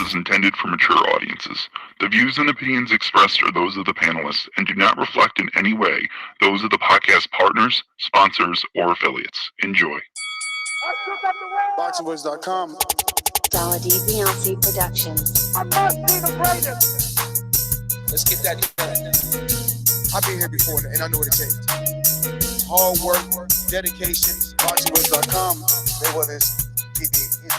is intended for mature audiences. The views and opinions expressed are those of the panelists and do not reflect in any way those of the podcast partners, sponsors, or affiliates. Enjoy. ThaBoxingvoice.com. Dollar D Beyonce production. I must be the greatest. Let's get that done. I've been here before and I know what it takes. Hard work, dedication, ThaBoxingvoice.com. Mayweather is the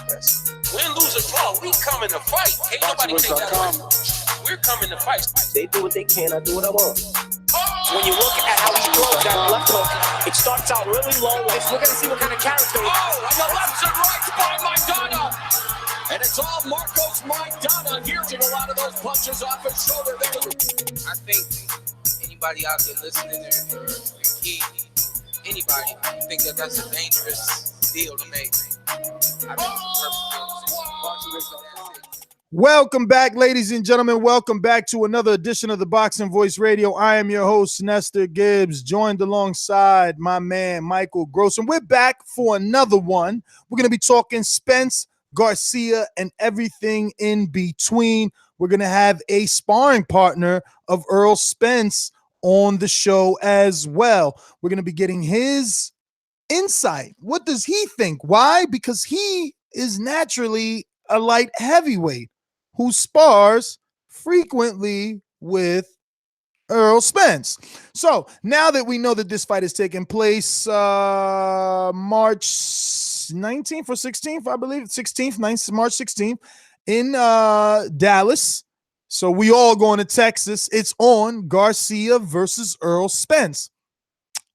best. Win, lose, or draw, we coming to fight. Ain't nobody take that away. We're coming to fight. They do what they can, I do what I want. When you look at how he throws that left hook, it starts out really low. We're going to see what kind of character. Oh, and the lefts and rights by Maidana. And it's all Marcos Maidana here. A lot of those punches off his shoulder. I think anybody out there listening or kid, anybody, I think that's a dangerous deal to make. I think Welcome back, ladies and gentlemen. Welcome back to another edition of the Boxing Voice Radio. I am your host, Nestor Gibbs, joined alongside my man, Michael Gross. And we're back for another one. We're going to be talking Spence, Garcia, and everything in between. We're going to have a sparring partner of Errol Spence on the show as well. We're going to be getting his insight. What does he think? Why? Because he is naturally a light heavyweight who spars frequently with Errol Spence. So now that we know that this fight is taking place March 19th or 16th, I believe, 16th, March 16th in Dallas. So we all going to Texas. It's on Garcia versus Errol Spence.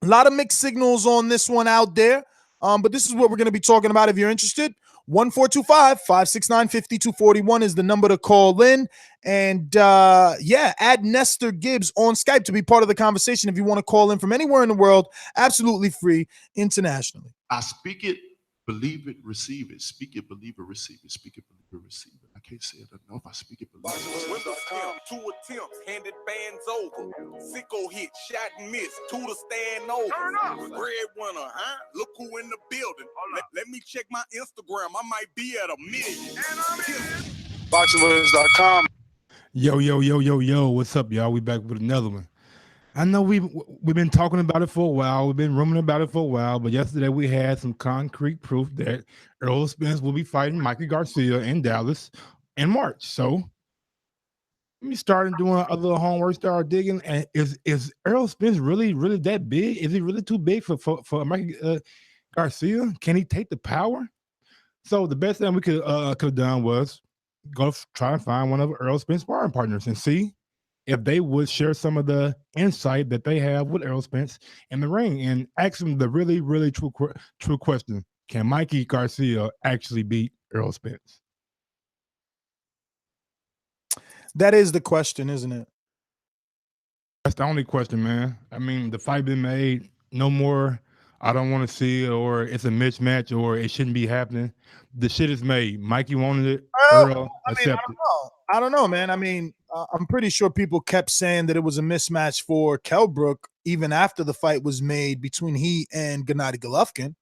A lot of mixed signals on this one out there, but this is what we're going to be talking about if you're interested. 1-425-569-5241 is the number to call in. And add Nestor Gibbs on Skype to be part of the conversation if you want to call in from anywhere in the world, absolutely free internationally. I speak it, believe it, receive it. Speak it, believe it, receive it. Speak it, believe it, receive it. I can't say it enough. I speak it, believe it. Two attempts, handed bands over. Sicko hit, shot and miss. Two to stand over. Breadwinner, huh? Look who in the building. Let me check my Instagram. I might be at 1 million. ThaBoxingvoice.com. Yo, what's up, y'all? We back with another one. I know we've been talking about it for a while. We've been rumoring about it for a while, but yesterday we had some concrete proof that Errol Spence will be fighting Mikey Garcia in Dallas in March. So let me start doing a little homework, start digging. And is Errol Spence really that big? Is he really too big for Mikey Garcia? Can he take the power? So the best thing we could have done was go try and find one of Errol Spence's sparring partners and see if they would share some of the insight that they have with Errol Spence in the ring and ask him the really, really true question. Can Mikey Garcia actually beat Errol Spence? That is the question, isn't it? That's the only question, man. I mean, the fight been made. No more, I don't want to see it, or it's a mismatch, or it shouldn't be happening. The shit is made. Mikey wanted it. Errol accepted. I don't know, man. I mean, I'm pretty sure people kept saying that it was a mismatch for Kell Brook even after the fight was made between he and Gennady Golovkin.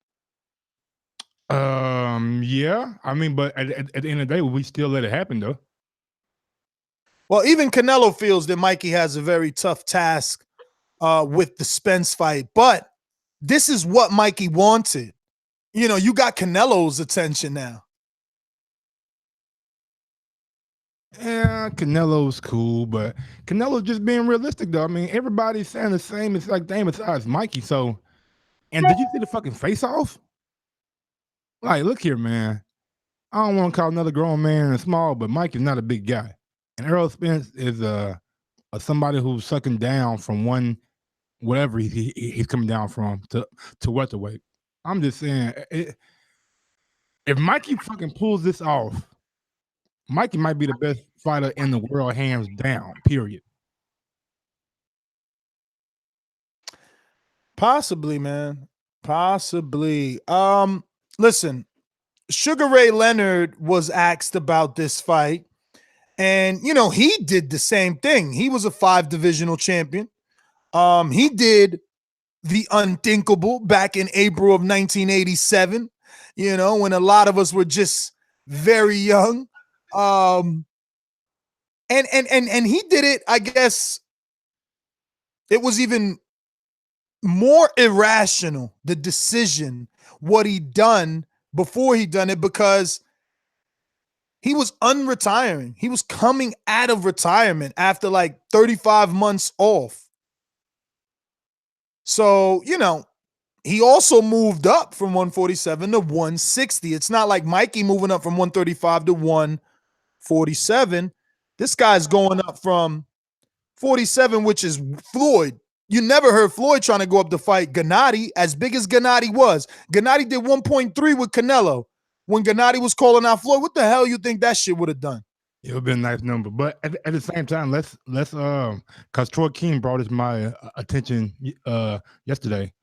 Yeah. I mean, but at the end of the day, we still let it happen, though. Well, even Canelo feels that Mikey has a very tough task with the Spence fight, but this is what Mikey wanted. You know, you got Canelo's attention now. Yeah, Canelo's cool, but Canelo's just being realistic, though. I mean, everybody's saying the same exact thing besides Mikey. So, and did you see the fucking face-off? Like, look here, man. I don't want to call another grown man small, but Mike is not a big guy. And Errol Spence is somebody who's sucking down from one, whatever he's coming down from to welterweight. I'm just saying, if Mikey fucking pulls this off, Mikey might be the best fighter in the world, hands down, period. Possibly, man. Possibly. Listen, Sugar Ray Leonard was asked about this fight, and, you know, he did the same thing. He was a 5-divisional champion. He did the unthinkable back in April of 1987, you know, when a lot of us were just very young. And he did it, I guess it was even more irrational, the decision, what he done before he done it, because he was unretiring. He was coming out of retirement after like 35 months off. So, you know, he also moved up from 147 to 160. It's not like Mikey moving up from 135 to 147. This guy's going up from 47, which is Floyd. You never heard Floyd trying to go up to fight Gennady, as big as Gennady was. Gennady did 1.3 with Canelo. When Gennady was calling out Floyd, what the hell you think that shit would have done? It would have been a nice number. But at the same time, let's because Troy King brought it to my attention yesterday.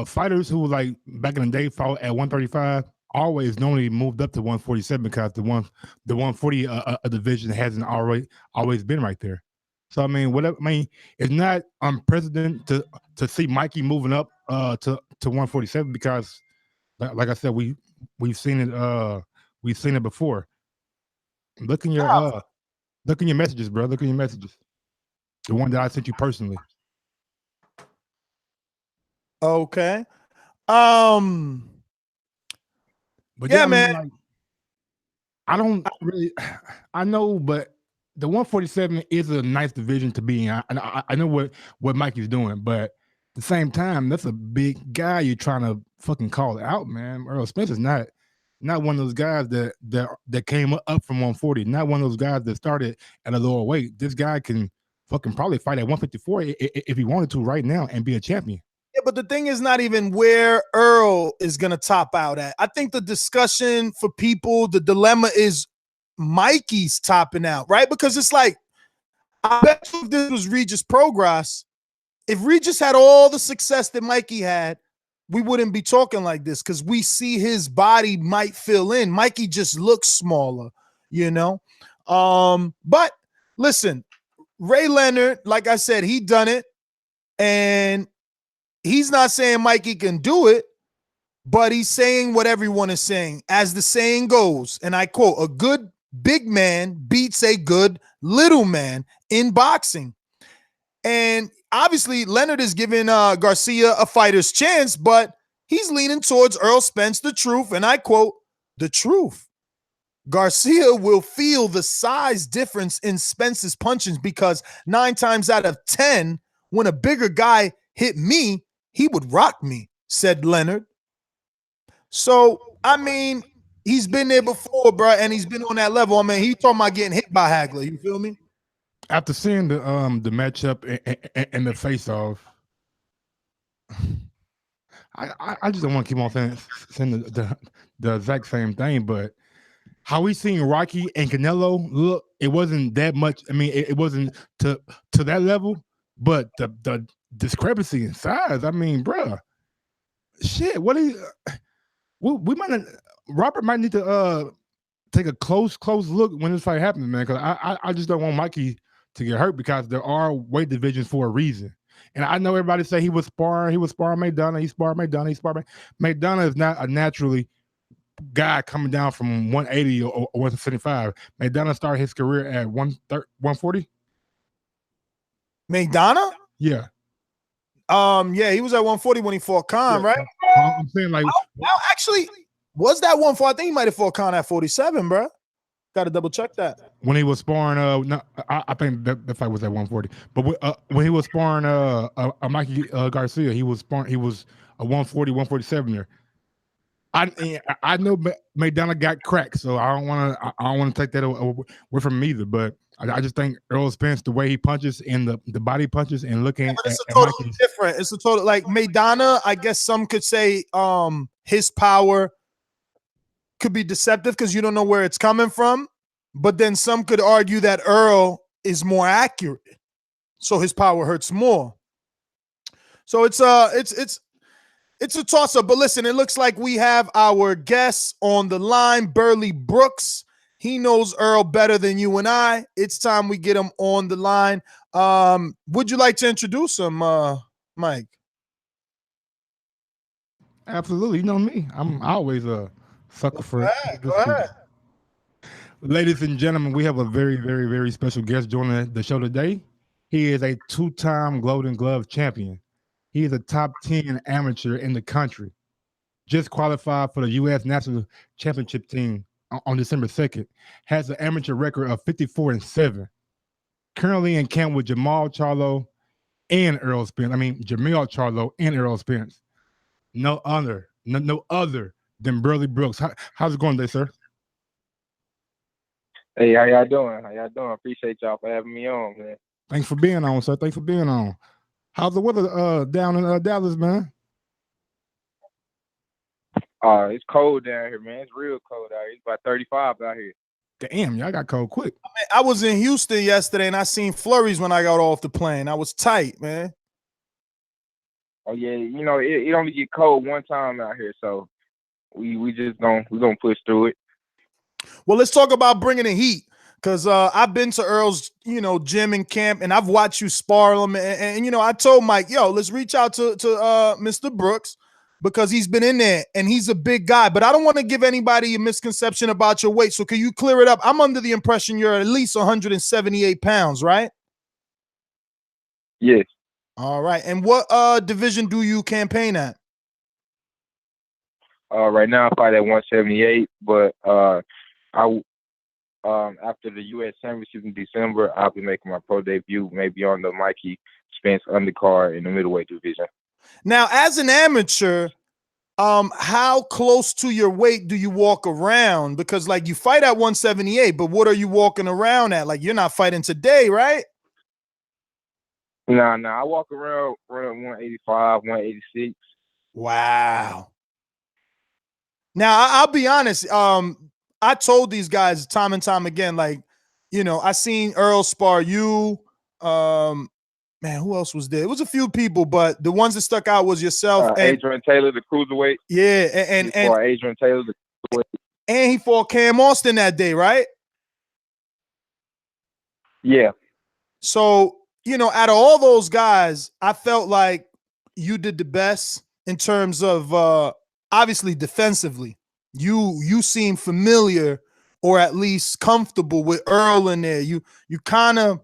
Fighters who like back in the day fought at 135 always normally moved up to 147 because the 140 division hasn't always been right there. So I mean, whatever. I mean, it's not unprecedented to see Mikey moving up to 147 because, like I said, we've seen it before. Look in your messages, bro. Look in your messages. The one that I sent you personally. Okay. But yeah, I mean, man. like, I don't really. I know, but the 147 is a nice division to be in. I know what Mikey's doing, but at the same time, that's a big guy you're trying to fucking call out, man. Errol Spence is not one of those guys that came up from 140. Not one of those guys that started at a lower weight. This guy can fucking probably fight at 154 if he wanted to right now and be a champion. Yeah, but the thing is not even where Earl is going to top out at. I think the discussion for people, the dilemma is Mikey's topping out, right? Because it's like, I bet you if this was Regis Progress, if Regis had all the success that Mikey had, we wouldn't be talking like this because we see his body might fill in. Mikey just looks smaller, you know? But listen, Ray Leonard, like I said, he done it, and he's not saying Mikey can do it, but he's saying what everyone is saying. As the saying goes, and I quote, a good big man beats a good little man in boxing. And obviously, Leonard is giving Garcia a fighter's chance, but he's leaning towards Errol Spence, the truth. And I quote, the truth. Garcia will feel the size difference in Spence's punches because 9 times out of 10, when a bigger guy hit me, he would rock me, said Leonard. So, I mean, he's been there before, bro, and he's been on that level. I mean, he talking about getting hit by Hagler. You feel me? After seeing the matchup and the face-off, I just don't want to keep on saying the exact same thing, but how we seen Rocky and Canelo look, it wasn't that much. I mean, it wasn't to that level, but the discrepancy in size. I mean, bruh, shit. What is? We might Robert might need to take a close look when this fight happens, man. Because I just don't want Mikey to get hurt because there are weight divisions for a reason. And I know everybody say he was sparring McDonough. McDonough is not a naturally guy coming down from 180 or 175. McDonough started his career at 140. McDonough? Yeah. Yeah, he was at 140 when he fought Khan, right? I'm saying like, well, actually, was that 140? I think he might have fought Khan at 47, bro. Got to double check that. When he was sparring, no, I think that fight was at 140. But when he was sparring, Mikey Garcia, he was a 140, 147 there. I know McDonough got cracked, so I don't want to take that away from him either. But I just think Errol Spence, the way he punches and the body punches and looking at it's totally different. It's a total like McDonough. I guess some could say his power could be deceptive because you don't know where it's coming from. But then some could argue that Earl is more accurate, so his power hurts more. So it's a toss-up. But listen, it looks like we have our guests on the line, Burley Brooks. He knows Earl better than you and I. It's time we get him on the line. Would you like to introduce him, Mike? Absolutely. You know me. I'm always a sucker for it. Go ahead. Ladies and gentlemen, we have a very, very, very special guest joining the show today. He is a two-time Golden Glove champion. He is a top 10 amateur in the country. Just qualified for the U.S. National Championship team on December 2nd. Has an amateur record of 54-7. Currently in camp with Jamal Charlo and Errol Spence. Jamil Charlo and Errol Spence. No other than Burley Brooks. How's it going today, sir? Hey, how y'all doing? Appreciate y'all for having me on, man. Thanks for being on, sir. Thanks for being on. How's the weather down in Dallas, man? It's cold down here, man. It's real cold out here. It's about 35 out here. Damn, y'all got cold quick. I was in Houston yesterday, and I seen flurries when I got off the plane. I was tight, man. Oh yeah, it only get cold one time out here, so we just gonna push through it. Well, let's talk about bringing the heat, because I've been to Earl's, gym and camp, and I've watched you spar him. And I told Mike, yo, let's reach out to Mr. Brooks, because he's been in there, and he's a big guy. But I don't want to give anybody a misconception about your weight. So can you clear it up? I'm under the impression you're at least 178 pounds, right? Yes. All right. And what division do you campaign at? Right now I fight at 178, but after the U.S. Championship in December, I'll be making my pro debut, maybe on the Mikey Spence undercard in the middleweight division. Now, as an amateur, how close to your weight do you walk around? Because, like, you fight at 178, but what are you walking around at? Like, you're not fighting today, right? Nah, I walk around 185, 186. Wow. Now, I'll be honest. I told these guys time and time again, like, I seen Errol spar you. Man, who else was there? It was a few people, but the ones that stuck out was yourself. And Adrian Taylor, the cruiserweight. Yeah, and Adrian Taylor, the cruiserweight. And he fought Cam Austin that day, right? Yeah. So, out of all those guys, I felt like you did the best in terms of obviously defensively. You seem familiar, or at least comfortable with Errol in there. You kind of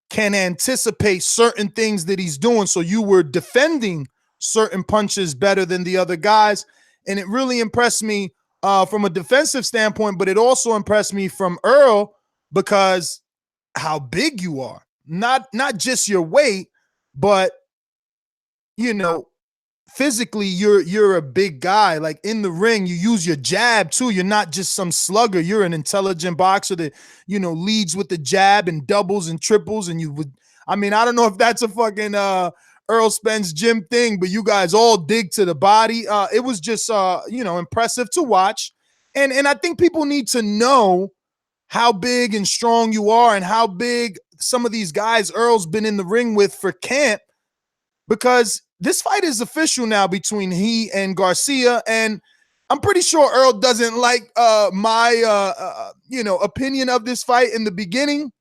can anticipate certain things that he's doing. So you were defending certain punches better than the other guys. And it really impressed me from a defensive standpoint, but it also impressed me from Errol because how big you are. Not just your weight, but physically you're a big guy. Like in the ring, you use your jab too. You're not just some slugger. You're an intelligent boxer that leads with the jab and doubles and triples. And I don't know if that's a fucking Errol Spence gym thing, but you guys all dig to the body. It was just impressive to watch. And I think people need to know how big and strong you are, and how big some of these guys Earl's been in the ring with for camp, because this fight is official now between he and Garcia. And I'm pretty sure Errol doesn't like my opinion of this fight in the beginning,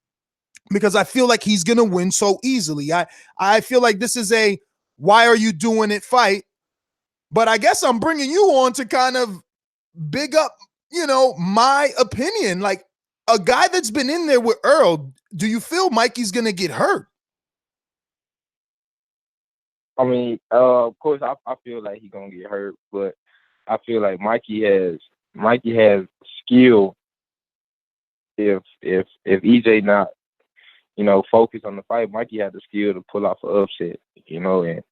because I feel like he's gonna win so easily. I feel like this is a why are you doing it fight. But I guess I'm bringing you on to kind of big up, my opinion. Like, a guy that's been in there with Errol, do you feel Mikey's gonna get hurt? Of course, I feel like he's gonna get hurt, but I feel like Mikey has skill. If EJ not, focused on the fight, Mikey had the skill to pull off an upset, and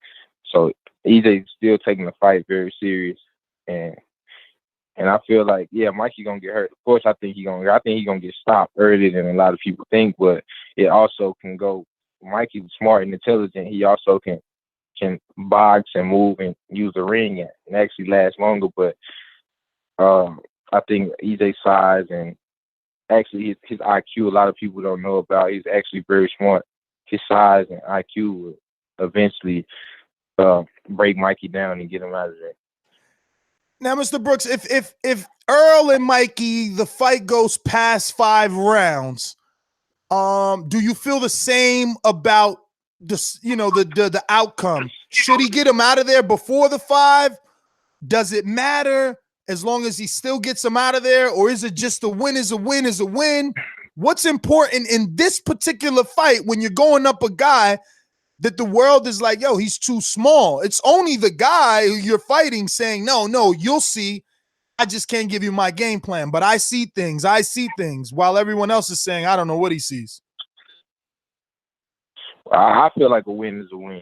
so EJ still taking the fight very serious, and I feel like, Mikey gonna get hurt. Of course, I think he gonna get stopped earlier than a lot of people think, but it also can go. Mikey's smart and intelligent. He also can box and move and use the ring and actually last longer. But I think EJ's size and actually his IQ, a lot of people don't know about. He's actually very smart. His size and IQ will eventually break Mikey down and get him out of there. Now, Mr. Brooks, if Errol and Mikey, the fight goes past 5 rounds, do you feel the same about the outcome? Should he get him out of there before the 5? Does it matter? as long as he still gets him out of there? Or is it just a win is a win is a win? What's important in this particular fight when you're going up a guy that the world is like, yo, he's too small? It's only the guy who you're fighting saying, no, you'll see. I just can't give you my game plan, but I see things, while everyone else is saying, I don't know what he sees. I feel like a win is a win,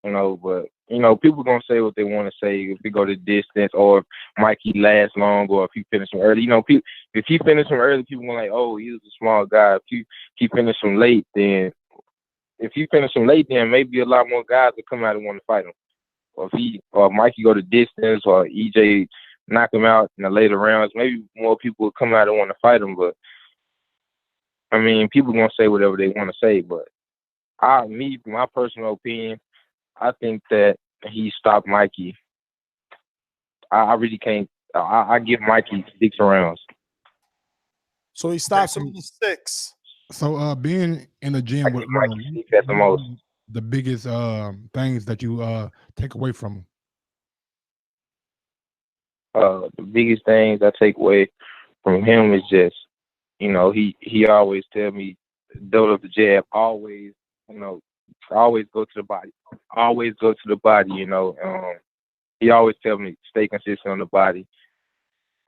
but, people going to say what they want to say if we go the distance or if Mikey lasts long or if he finished him early. If he finished him early, people are like, oh, he was a small guy. If he finished him late, then maybe a lot more guys will come out and want to fight him. Or if Mikey go the distance or EJ knock him out in the later rounds, maybe more people will come out and want to fight him. But, people going to say whatever they want to say, but my personal opinion, I think that he stopped Mikey. I really can't. I give Mikey 6 rounds. So he stops him in 6. So being in the gym with Mikey 6 at the most. The biggest things that you take away from him? The biggest things I take away from him is just, he always tell me, double up the jab, always, always go to the body. Always go to the body, He always tell me, stay consistent on the body.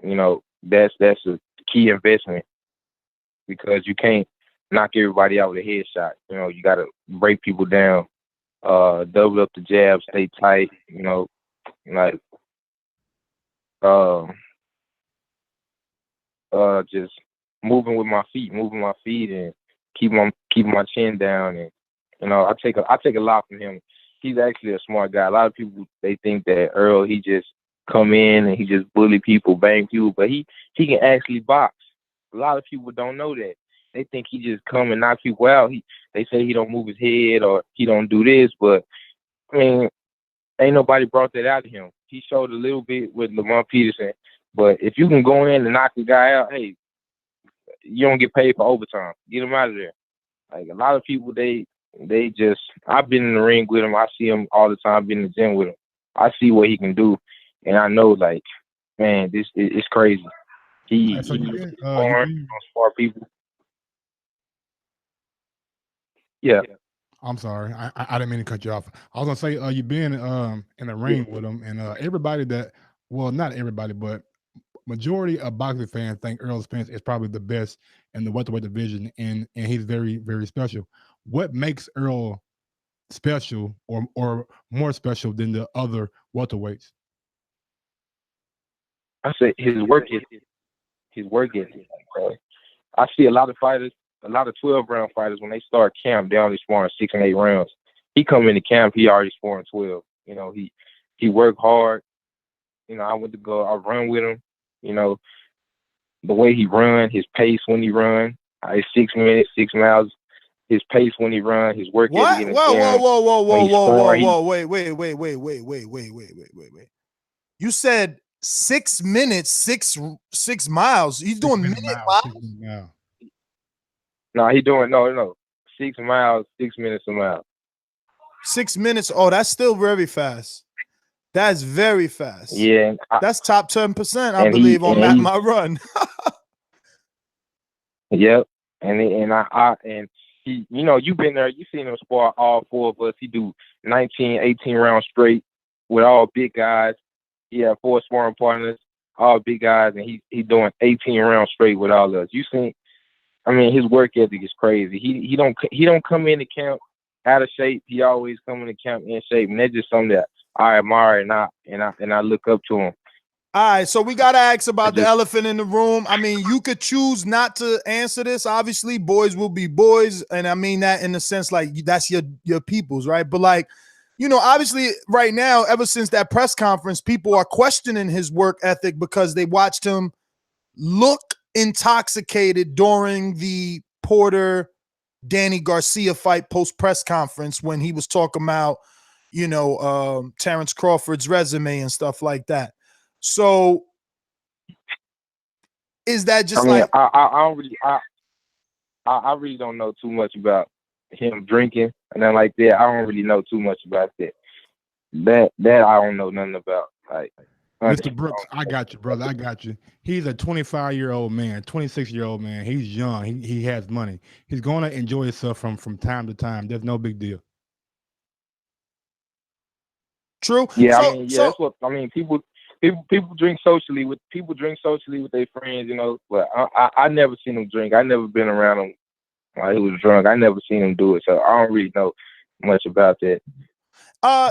That's a key investment because you can't knock everybody out with a headshot. You got to break people down, double up the jab, stay tight, just moving my feet and keep my chin down. And, I take a lot from him. He's actually a smart guy. A lot of people, they think that Errol, he just come in and he just bully people, bang people, but he can actually box. A lot of people don't know that. They think he just come and knock people out. They say he don't move his head or he don't do this, but ain't nobody brought that out of him. He showed a little bit with Lamont Peterson, but if you can go in and knock the guy out, hey, you don't get paid for overtime. Get him out of there. Like a lot of people, they just, I've been in the ring with him. I see him all the time, been in the gym with him. I see what he can do, and I know, like, man, this it's crazy. He's smart people. Yeah. I'm sorry. I didn't mean to cut you off. I was gonna say you've been in the ring with him, and everybody not everybody, but majority of boxing fans think Errol Spence is probably the best in the welterweight division, and he's very, very special. What makes Errol special or more special than the other welterweights? I say his work ethic. I see a lot of fighters, a lot of 12-round fighters, when they start camp, they only sparring 6 and 8 rounds. He come into camp, he already sparring 12. He worked hard. I run with him. The way he run, his pace when he run, his 6 minutes, 6 miles, his pace when he run, his work ethic in the camp. Whoa, wait. You said 6 minutes, 6 miles. He's doing minute miles? No, he doing no. 6 miles, 6 minutes a mile. 6 minutes. Oh, that's still very fast. That's very fast. Yeah. That's top 10%, I believe, on my run. Yep. And he, you've been there, you seen him spar all 4 of us. He do 19, 18 rounds straight with all big guys. He had 4 sparring partners, all big guys, and he doing 18 rounds straight with all of us. You seen, his work ethic is crazy. He don't come into camp out of shape. He always come into camp in shape, and that's just something that I admire and I look up to him. All right, so we got to ask about the elephant in the room. You could choose not to answer this. Obviously, boys will be boys, and I mean that in the sense like that's your people's, right? But like, obviously right now, ever since that press conference, people are questioning his work ethic because they watched him look intoxicated during the Porter-Danny Garcia fight post-press conference when he was talking about, Terrence Crawford's resume and stuff like that. So is that just I really don't know too much about him drinking and then like that. I don't really know too much about that. That I don't know nothing about. Like Mr. Brooks, I got you, brother. I got you. He's a 25-year-old man, 26-year-old man. He's young. He has money. He's going to enjoy himself from time to time. There's no big deal. True. Yeah, So, that's what I mean. People drink socially with their friends, you know. But I never seen them drink. I never been around them while he was drunk. I never seen him do it, so I don't really know much about that.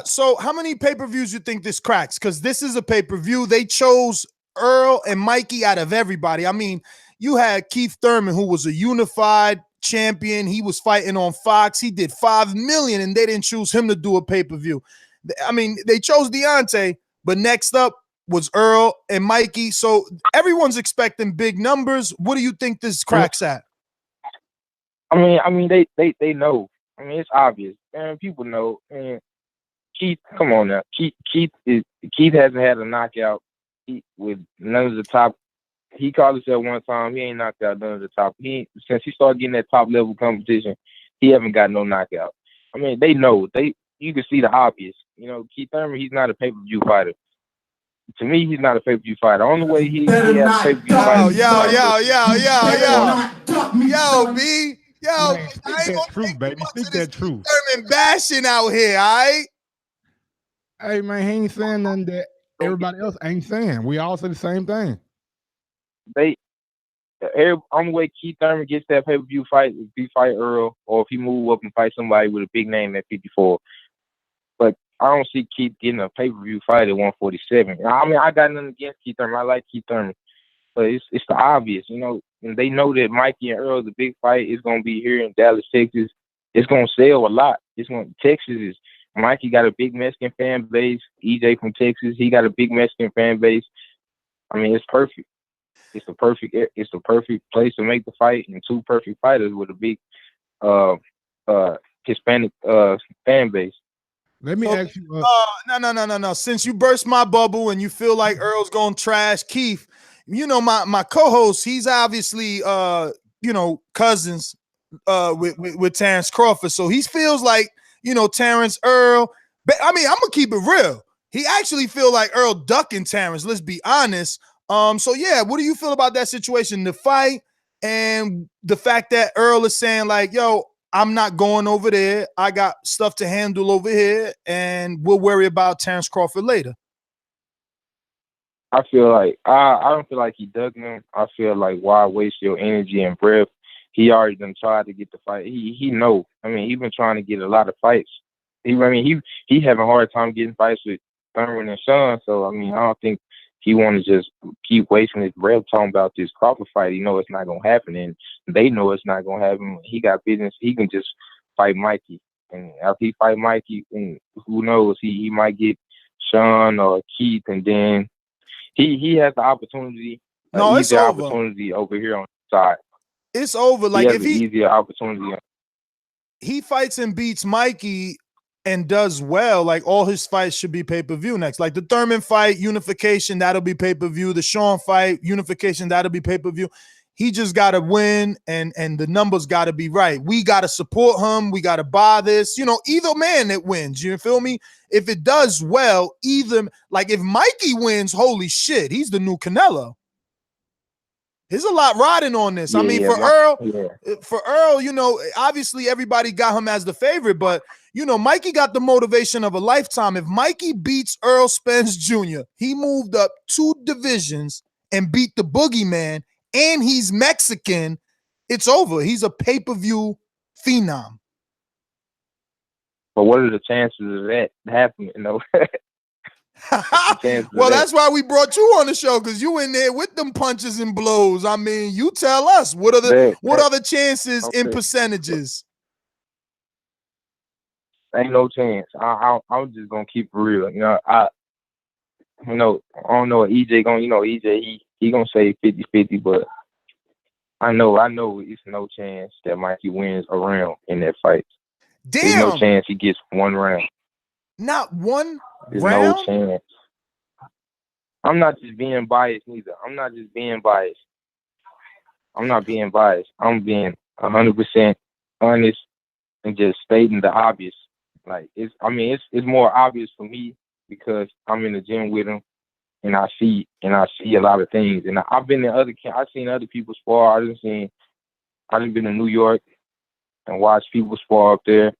So how many pay-per-views you think this cracks? Because this is a pay-per-view. They chose Earl and Mikey out of everybody. I mean, you had Keith Thurman, who was a unified champion. He was fighting on Fox. He did $5 million, and they didn't choose him to do a pay-per-view. I mean, they chose Deontay, but next up was Earl and Mikey. So everyone's expecting big numbers. What do you think this cracks at? I mean, they know. I mean, it's obvious, man. People know. And Keith, come on now. Keith hasn't had a knockout with none of the top. He called himself one time. He ain't knocked out none of the top. Since he started getting that top level competition, he haven't got no knockout. I mean, they know. You can see the obvious. You know, Keith Thurman, he's not a pay-per-view fighter. To me, he's not a pay-per-view fighter. The only way he has a pay-per-view fighter. Yo, B. Yo, Man, speak that truth, baby. Speak that truth. Thurman bashing out here, all right? Hey, man, he ain't saying nothing that everybody else ain't saying. We all say the same thing. Only way Keith Thurman gets that pay-per-view fight is if he fight Earl, or if he move up and fight somebody with a big name at 54. But I don't see Keith getting a pay-per-view fight at 147. I mean, I got nothing against Keith Thurman. I like Keith Thurman. But it's the obvious, you know. And they know that Mikey and Earl, the big fight, is going to be here in Dallas, Texas. It's going to sell a lot. Texas. Mikey got a big Mexican fan base. EJ from Texas, he got a big Mexican fan base. I mean, it's perfect. It's the perfect place to make the fight, and two perfect fighters with a big Hispanic fan base. Let me ask you. No. Since you burst my bubble and you feel like Earl's going to trash Keith, you know, my co-host, he's obviously cousins with Terrence Crawford. So he feels like, you know, Terrence, Earl. But I mean, I'm gonna keep it real. He actually feel like Earl ducking Terrence, let's be honest. So yeah, what do you feel about that situation? The fight and the fact that Earl is saying like, yo, I'm not going over there. I got stuff to handle over here, and we'll worry about Terrence Crawford later. I feel like I don't feel like he dug him. I feel like why waste your energy and breath? He already done tried to get the fight. He know. I mean, he been trying to get a lot of fights. He having a hard time getting fights with Thurman and Sean. So I mean, I don't think he want to just keep wasting his breath talking about this Crawford fight. He know it's not gonna happen, and they know it's not gonna happen. He got business. He can just fight Mikey, and after he fight Mikey, and who knows, he might get Sean or Keith, and then he has the opportunity. No, it's over. Opportunity over here on the side. It's over. Like if easier opportunity, he fights and beats Mikey and does well, like all his fights should be pay-per-view next. Like the Thurman fight, unification, that'll be pay-per-view. The Sean fight, unification, that'll be pay-per-view. He just got to win, and the numbers got to be right. We got to support him. We got to buy this. You know, either man that wins, you feel me? If it does well, like if Mikey wins, holy shit, he's the new Canelo. There's a lot riding on this. I mean, for Earl, you know, obviously everybody got him as the favorite, but you know, Mikey got the motivation of a lifetime. If Mikey beats Errol Spence Jr., he moved up 2 divisions and beat the boogeyman, and he's Mexican. It's over. He's a pay-per-view phenom. But what are the chances of that happening? You know? Well, that's why we brought you on the show, because you in there with them punches and blows. I mean, you tell us what are the chances in percentages? Ain't no chance. I'm just gonna keep it real. You know, I don't know what EJ gonna. You know, EJ he gonna say 50-50, but I know it's no chance that Mikey wins a round in that fight. Damn. There's no chance he gets one round. Not one There's round? no chance. I'm not just being biased neither. I'm not being biased. I'm being 100% honest and just stating the obvious. Like it's more obvious for me because I'm in the gym with him. and I see a lot of things. And I've been in other I've seen other people spar. I've been to New York and watched people spar up there.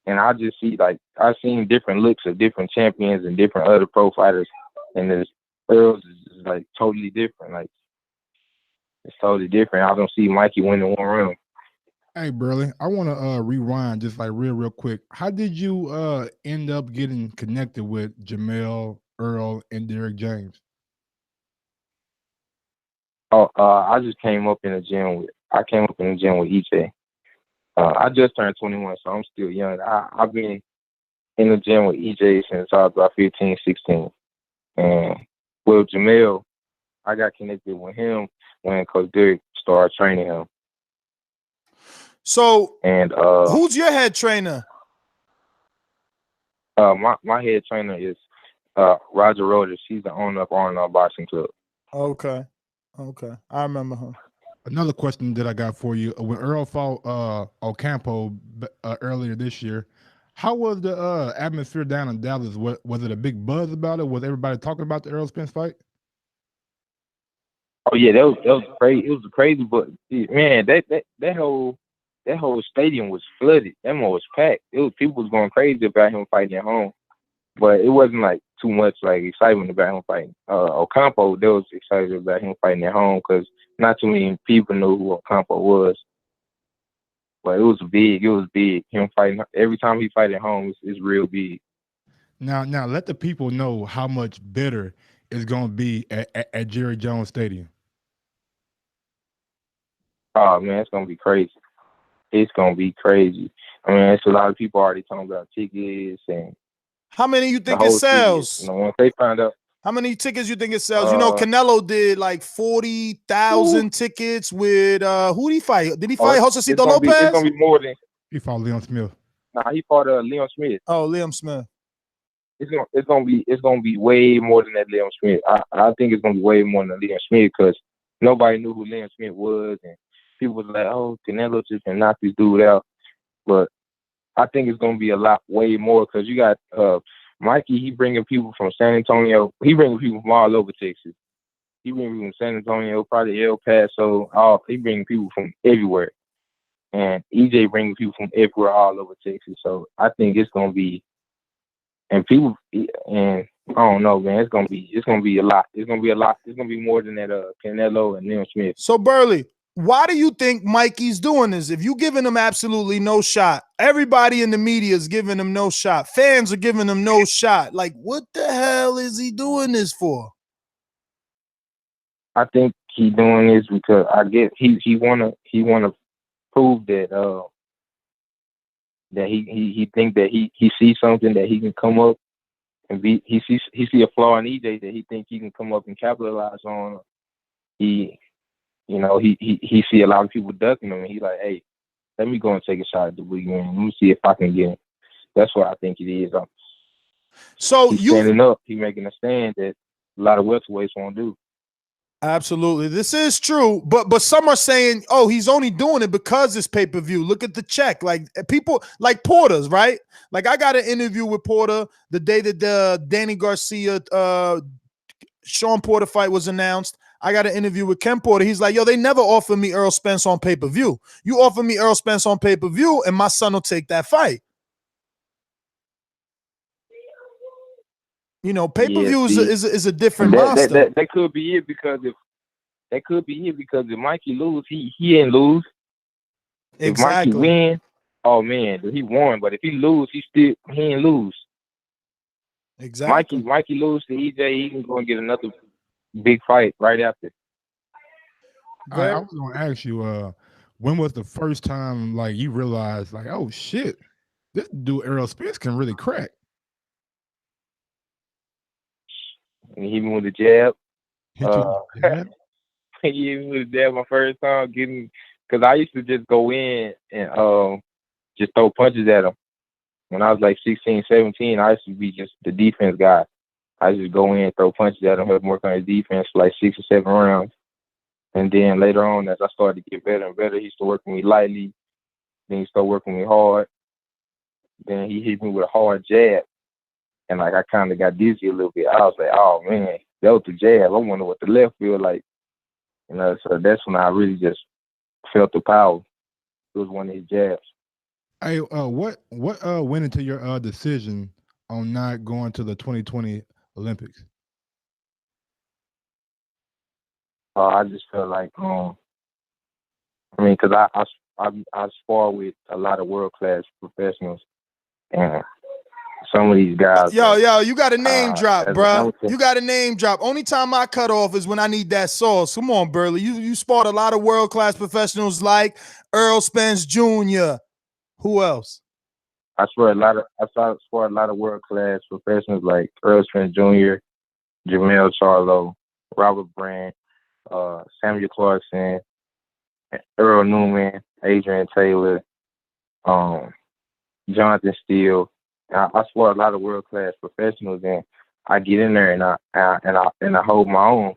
And I just see, like, I've seen different looks of different champions and different other pro fighters. And this Earl's is like totally different. Like, it's totally different. I don't see Mikey winning one round. Hey, Burley, I want to rewind just like real quick. How did you end up getting connected with Jamel, Earl, and Derek James? Oh, I just came up in the gym with EJ. I just turned 21, so I'm still young. I've been in the gym with EJ since I was about 15, 16. And with Jamel, I got connected with him when Coach Derek started training him. So, and who's your head trainer? My head trainer is Roger Rogers. He's the owner of R&R Boxing Club. Okay, I remember him. Another question that I got for you: when Earl fought Ocampo earlier this year, how was the atmosphere down in Dallas? Was it a big buzz about it? Was everybody talking about the Errol Spence fight? Oh yeah, that was crazy. It was crazy, but man, that whole stadium was flooded. That one was packed. People was going crazy about him fighting at home, but it wasn't like too much like excitement about him fighting. Ocampo, they was excited about him fighting at home because not too many people knew who Ocampo was. But it was big. Him fighting every time he fight at home is real big. Now let the people know how much better it's gonna be at Jerry Jones Stadium. Oh man, it's gonna be crazy. It's gonna be crazy. I mean, it's a lot of people already talking about tickets and how many you think it sells? Tickets, once they find out. How many tickets you think it sells? Canelo did like 40,000 tickets with who did he fight? Did he fight Josecito Lopez? It's gonna be more than he fought Leon Smith. Nah, he fought Leon Smith. Oh, Liam Smith. It's gonna be way more than that Liam Smith. I think it's gonna be way more than Liam Smith because nobody knew who Liam Smith was, and people was like, "Oh, Canelo just can knock this dude out." But I think it's gonna be a lot way more because you got Mikey. He bringing people from San Antonio. He bringing people from all over Texas. He bringing people from San Antonio, probably El Paso. He bringing people from everywhere, and EJ bringing people from everywhere all over Texas. So I think it's gonna be. And people, and I don't know, man. It's gonna be a lot. It's gonna be a lot. It's gonna be more than that. Canelo and Liam Smith. So Burley, why do you think Mikey's doing this? If you giving him absolutely no shot, everybody in the media is giving him no shot. Fans are giving him no shot. Like, what the hell is he doing this for? I think he doing this because I guess he wanna prove that that he think that he sees something that he can come up and be. He see a flaw in EJ that he think he can come up and capitalize on. He see a lot of people ducking him, and he like, hey, let me go and take a shot at the weekend. Let me see if I can get him. That's what I think it is. So he's standing up. He making a stand that a lot of welterweights won't do. Absolutely. This is true. But some are saying, oh, he's only doing it because it's pay-per-view. Look at the check. Like people like Porter's, right? Like I got an interview with Porter the day that the Danny Garcia Sean Porter fight was announced. I got an interview with Ken Porter. He's like, yo, they never offered me Errol Spence on pay-per-view. You offer me Errol Spence on pay-per-view, and my son will take that fight. You know, pay-per-view is a different monster. That could be it because if Mikey lose, he ain't lose. Exactly. If Mikey win, oh man, he won. But if he lose, he ain't lose. Exactly. Mikey lose to EJ, he can go and get another big fight right after. I was gonna ask you, when was the first time like you realized like, oh shit, this dude Errol Spence can really crack? And he hit me with a jab. Jab? He hit me with a jab my first time getting, because I used to just go in and just throw punches at him. When I was like 16, 17, I used to be just the defense guy. I just go in, throw punches at him, help him work on his defense for like 6 or 7 rounds. And then later on, as I started to get better and better, he started working me lightly. Then he started working me hard. Then he hit me with a hard jab. and like I kind of got dizzy a little bit. I was like, oh man, that was the jab. I wonder what the left feel like. So that's when I really just felt the power. It was one of his jabs. Hey, what went into your decision on not going to the 2020 Olympics? I just felt like, because I spar with a lot of world class professionals, and some of these guys. Yo, you got a name drop, bro. You got a name drop. Only time I cut off is when I need that sauce. Come on, Burley. You sparred a lot of world class professionals like Errol Spence Jr. Who else? I sparred a lot of world class professionals like Errol Spence Jr., Jamel Charlo, Robert Brand, Samuel Clarkson, Earl Newman, Adrian Taylor, Jonathan Steele. I sparred a lot of world class professionals, and I get in there and I hold my own.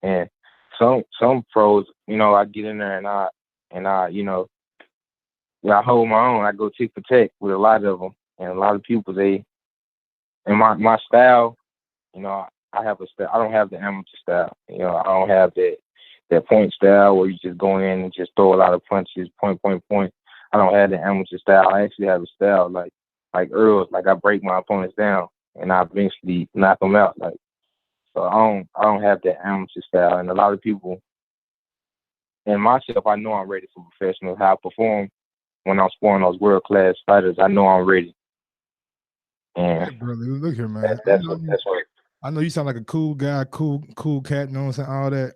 And some pros, I get in there and I hold my own. I go tick for tack with a lot of them, and a lot of people my style, I have a style. I don't have the amateur style. I don't have that point style where you just go in and just throw a lot of punches, point. I don't have the amateur style. I actually have a style like Earl's. Like I break my opponents down and I eventually knock them out. So I don't have that amateur style. And a lot of people, and myself, I know I'm ready for professional. How I perform when I'm sparring those world class fighters, I know I'm ready. And hey, brother, look here, man. That's what. I know you sound like a cool guy, cool cat, you know what I'm saying, all that.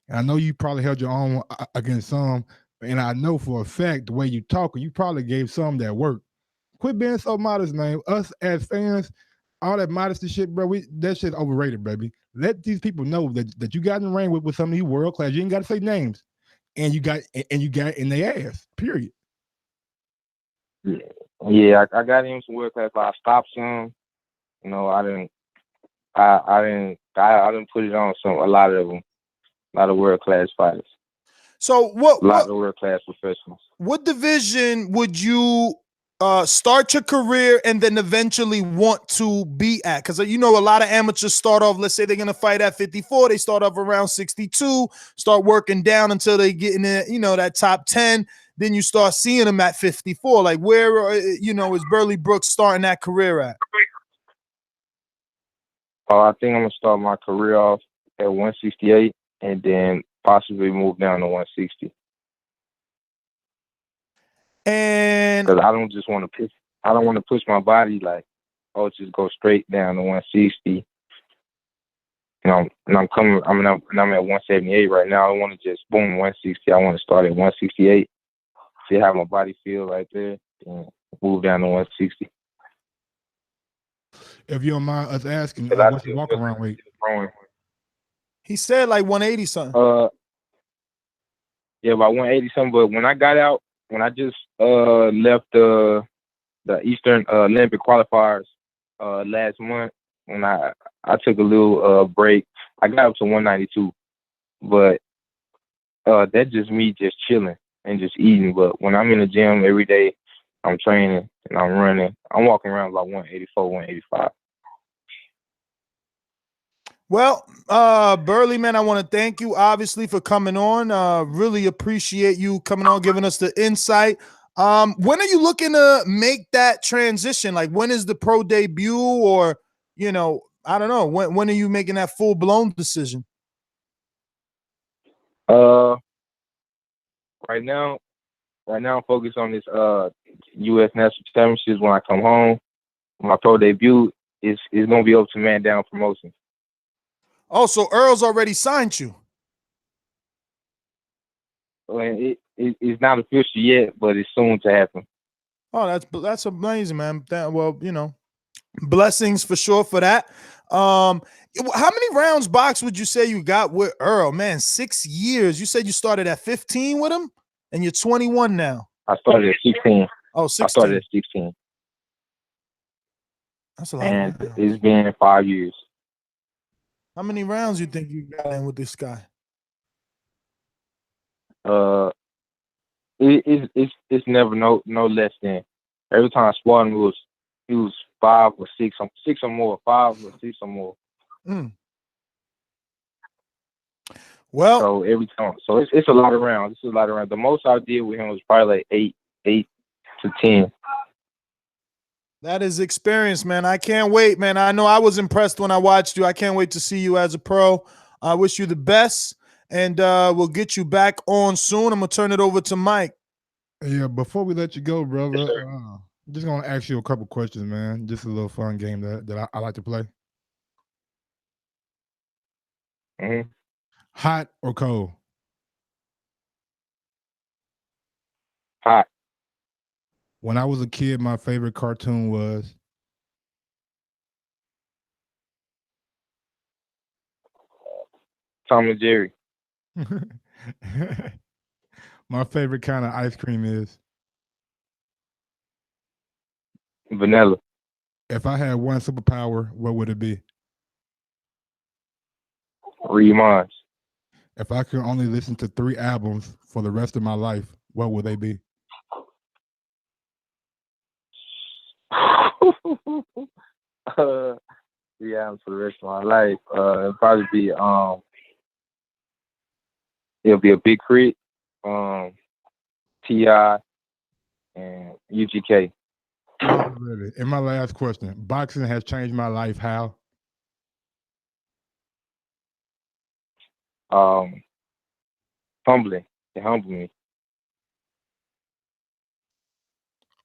And I know you probably held your own against some, and I know for a fact the way you talk, you probably gave some that work. Quit being so modest, man. Us as fans, all that modesty shit, bro, that shit overrated, baby. Let these people know that you got in the ring with some of these world class. You ain't got to say names, and you got in their ass. Period. Yeah, I got in some world class, but I stopped some. I didn't put it on a lot of them, a lot of world class fighters. So a lot of world class professionals. What division would you start your career and then eventually want to be at? Because a lot of amateurs start off, let's say they're gonna fight at 54, they start off around 62, start working down until they get in that top 10. Then you start seeing them at 54. Like where is Burley Brooks starting that career at? I think I'm gonna start my career off at 168 and then possibly move down to 160. And because I don't want to push my body like, just go straight down to 160. And I'm at 178 right now. I don't want to just boom 160. I want to start at 168. See how my body feel right there, and move down to 160. If you don't mind us asking, what's the walk around weight? He said like 180 something. Yeah, about 180 something. But when I got out, when I just left the Eastern Olympic qualifiers last month, when I took a little break, I got up to 192. But that's just me just chilling and just eating. But when I'm in the gym every day, I'm training and I'm running, I'm walking around about 184, 185. Well, Burley, man, I want to thank you obviously for coming on. Really appreciate you coming on, giving us the insight. When are you looking to make that transition? Like when is the pro debut, or, I don't know, when are you making that full blown decision? Right now I'm focused on this U.S. National Championships. When I come home, my pro debut is gonna be up to Man Down Promotions. Oh, so Earl's already signed you. Well, it's not official yet, but it's soon to happen. Oh, that's amazing, man. Blessings for sure for that. How many rounds box would you say you got with Earl? Man, 6 years. You said you started at 15 with him, and you're 21 now. I started at 16. Oh, 16. I started at 16. That's a lot. And it's been 5 years. How many rounds you think you got in with this guy? It's never no less than. Every time I sparred him, he was 5 or 6 or more, 5 or 6 or more. Well, so every time, so it's a lot of rounds. It's a lot of rounds. The most I did with him was probably like 8 to 10. That is experience, man. I can't wait, man. I know I was impressed when I watched you. I can't wait to see you as a pro. I wish you the best, and we'll get you back on soon. I'm going to turn it over to Mike. Yeah, before we let you go, brother, Yes, I'm just going to ask you a couple questions, man. Just a little fun game that I like to play. Mm-hmm. Hot or cold? Hot. When I was a kid, my favorite cartoon was? Tom and Jerry. My favorite kind of ice cream is? Vanilla. If I had one superpower, what would it be? Read minds. If I could only listen to 3 albums for the rest of my life, what would they be? Yeah, for the rest of my life. It'll probably be it'll be a Big Crit, T.I., and UGK. Already. And my last question: boxing has changed my life. How? Humbling. It humbled me.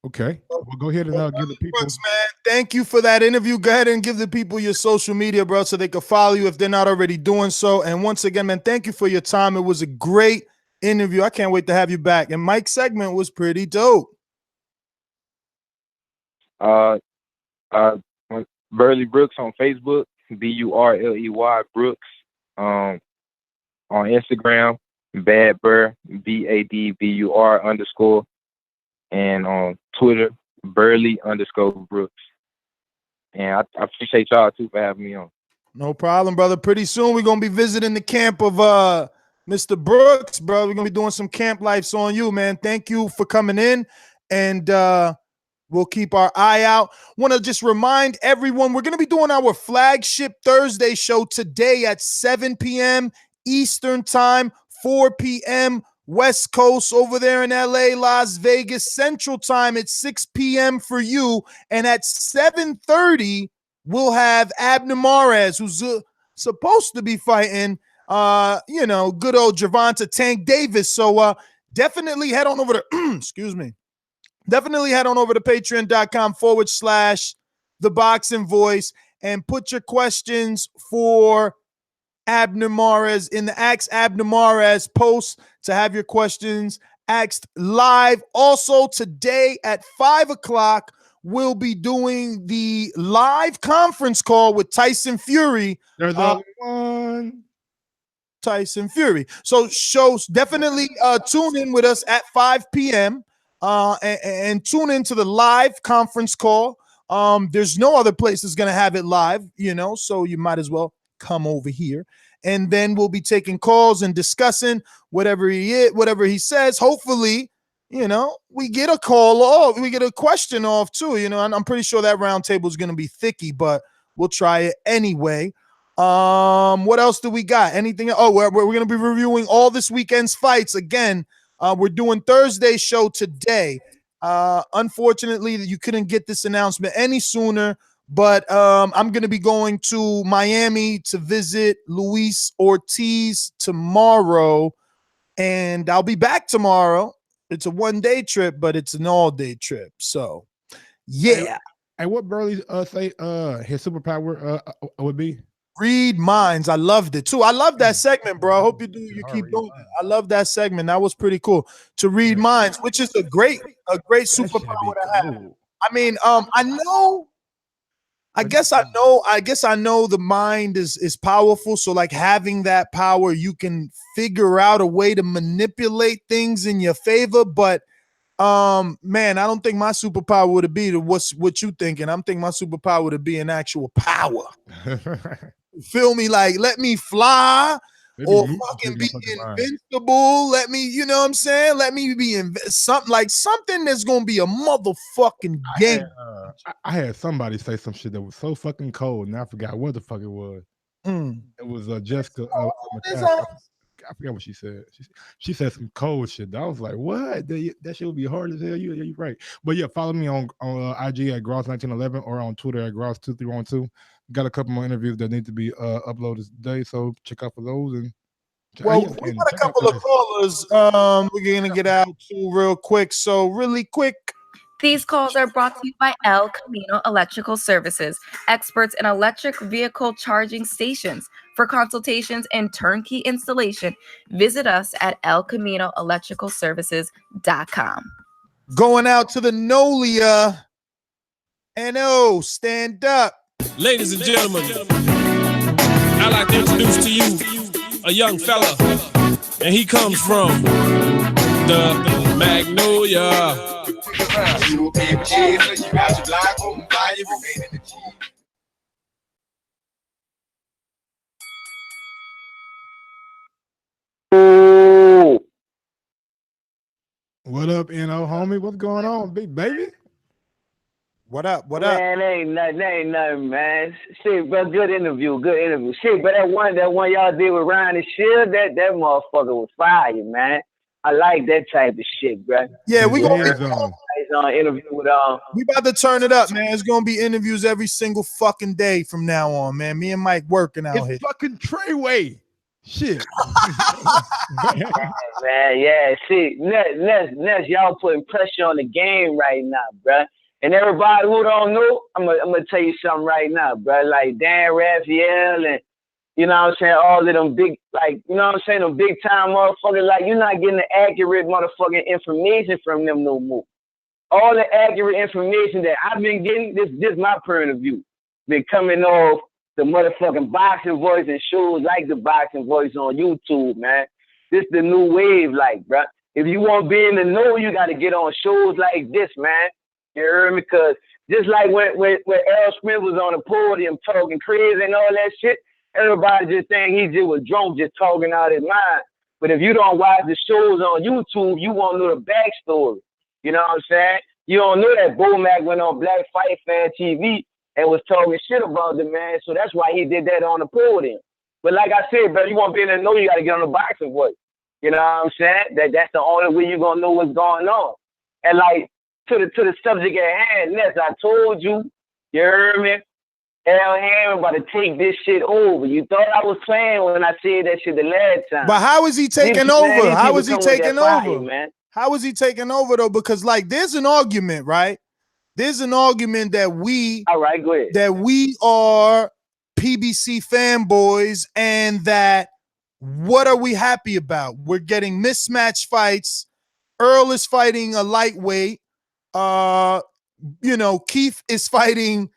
Okay. Well, go ahead and give the people. Brooks, man, thank you for that interview. Go ahead and give the people your social media, bro, so they can follow you if they're not already doing so. And once again, man, thank you for your time. It was a great interview. I can't wait to have you back. And Mike's segment was pretty dope. Burley Brooks on Facebook, Burley Brooks. On Instagram, Bad Burr, BADBUR_, and on Twitter, Burley_Brooks. And I appreciate y'all too for having me on. No problem, brother. Pretty soon we're gonna be visiting the camp of Mr. Brooks, bro. We're gonna be doing some camp lives on you, man. Thank you for coming in, and we'll keep our eye out. Want to just remind everyone, we're going to be doing our flagship Thursday show today at 7 p.m. Eastern Time, 4 p.m. West Coast over there in LA, Las Vegas, Central Time at 6 p.m. for you. And at 7:30, we'll have Abner Mares, who's supposed to be fighting, good old Gervonta Tank Davis. So definitely head on over to, excuse me. Definitely head on over to patreon.com/ThaBoxingVoice and put your questions for Abner Mares in the Ask Abner Mares post to have your questions asked live. Also, today at 5 o'clock, we'll be doing the live conference call with Tyson Fury. There's only one. Tyson Fury. So definitely tune in with us at 5 p.m. And tune into the live conference call. There's no other place that's going to have it live, so you might as well come over here. And then we'll be taking calls and discussing whatever he says. Hopefully, we get a call off, we get a question off too, and I'm pretty sure that round table is going to be thicky, but we'll try it anyway. What else do we got? Anything? Oh, we're going to be reviewing all this weekend's fights again. We're doing Thursday's show today. Unfortunately, you couldn't get this announcement any sooner, but I'm going to be going to Miami to visit Luis Ortiz tomorrow, and I'll be back tomorrow. It's a one-day trip, but it's an all-day trip. So, yeah. And what Burley say his superpower would be? Read minds. I loved it too. I love that segment, bro. I hope you keep doing it. I love that segment. That was pretty cool. To read minds, which is a great superpower to have. I mean, I guess I know the mind is powerful. So like having that power, you can figure out a way to manipulate things in your favor. But man, I don't think my superpower would be what you thinking. I'm thinking my superpower would be an actual power. Feel me? Like, let me fly. or fucking be invincible. Let me, you know what I'm saying? Let me be something that's gonna be a motherfucking game. I had somebody say some shit that was so fucking cold, and I forgot what the fuck it was. It was Jessica. I forgot what she said. She said some cold shit. I was like, what? That shit would be hard as hell. You're right. But yeah, follow me on IG at Gross1911 or on Twitter at Gross2312. Got a couple more interviews that need to be uploaded today, so check out for those. And well, we got a couple of callers. We're gonna get out to real quick. So really quick. These calls are brought to you by El Camino Electrical Services, experts in electric vehicle charging stations. For consultations and turnkey installation, visit us at elcaminoelectricalservices.com. Going out to the Nolia. NO, stand up. Ladies and gentlemen, I'd like to introduce to you a young fella, and he comes from the Magnolia. You keep cheesing, you got your block on fire, remain in the cheese. What up, homie? What's going on, big baby? What up? What up? Man, ain't nothing, man. Shit, bro, good interview. Shit, but that one y'all did with Ryan and Shield, that motherfucker was fire, man. I like that type of shit, bro. Yeah, we gonna interview with we about to turn it up, man. It's gonna be interviews every single fucking day from now on, man. Me and Mike working out here. Fucking Treyway. Shit. man, yeah. See, Ness, y'all putting pressure on the game right now, bro. And everybody who don't know, I'm gonna tell you something right now, bro. Like Dan Raphael and you know what I'm saying, all of them big, like, you know what I'm saying, them big time motherfuckers, like, you're not getting the accurate motherfucking information from them no more. All the accurate information that I've been getting, this my point of view, been coming off the motherfucking Boxing Voice and shows like the Boxing Voice on YouTube, man. This the new wave, like, bro. If you want to be in the know, you got to get on shows like this, man. You heard me? Because just like when Errol Spence was on the podium talking crazy and all that shit, everybody just think he just was drunk, just talking out his mind. But if you don't watch the shows on YouTube, you won't know the backstory. You know what I'm saying? You don't know that Bomac went on Black Fight Fan TV and was talking shit about the man. So that's why he did that on the podium. But like I said, bro, you want to be in the know, you got to get on the Boxing Voice. You know what I'm saying? That's the only way you're going to know what's going on. And like, to the subject at hand, Ness, I told you, you heard me? Errol Hammond about to take this shit over. You thought I was playing when I said that shit the last time. But how is he taking over? How is he taking over? Man. How is he taking over though? Because like there's an argument, right? There's an argument that we all right, go ahead. That we are PBC fanboys and that what are we happy about? We're getting mismatched fights. Earl is fighting a lightweight. You know, Keith is fighting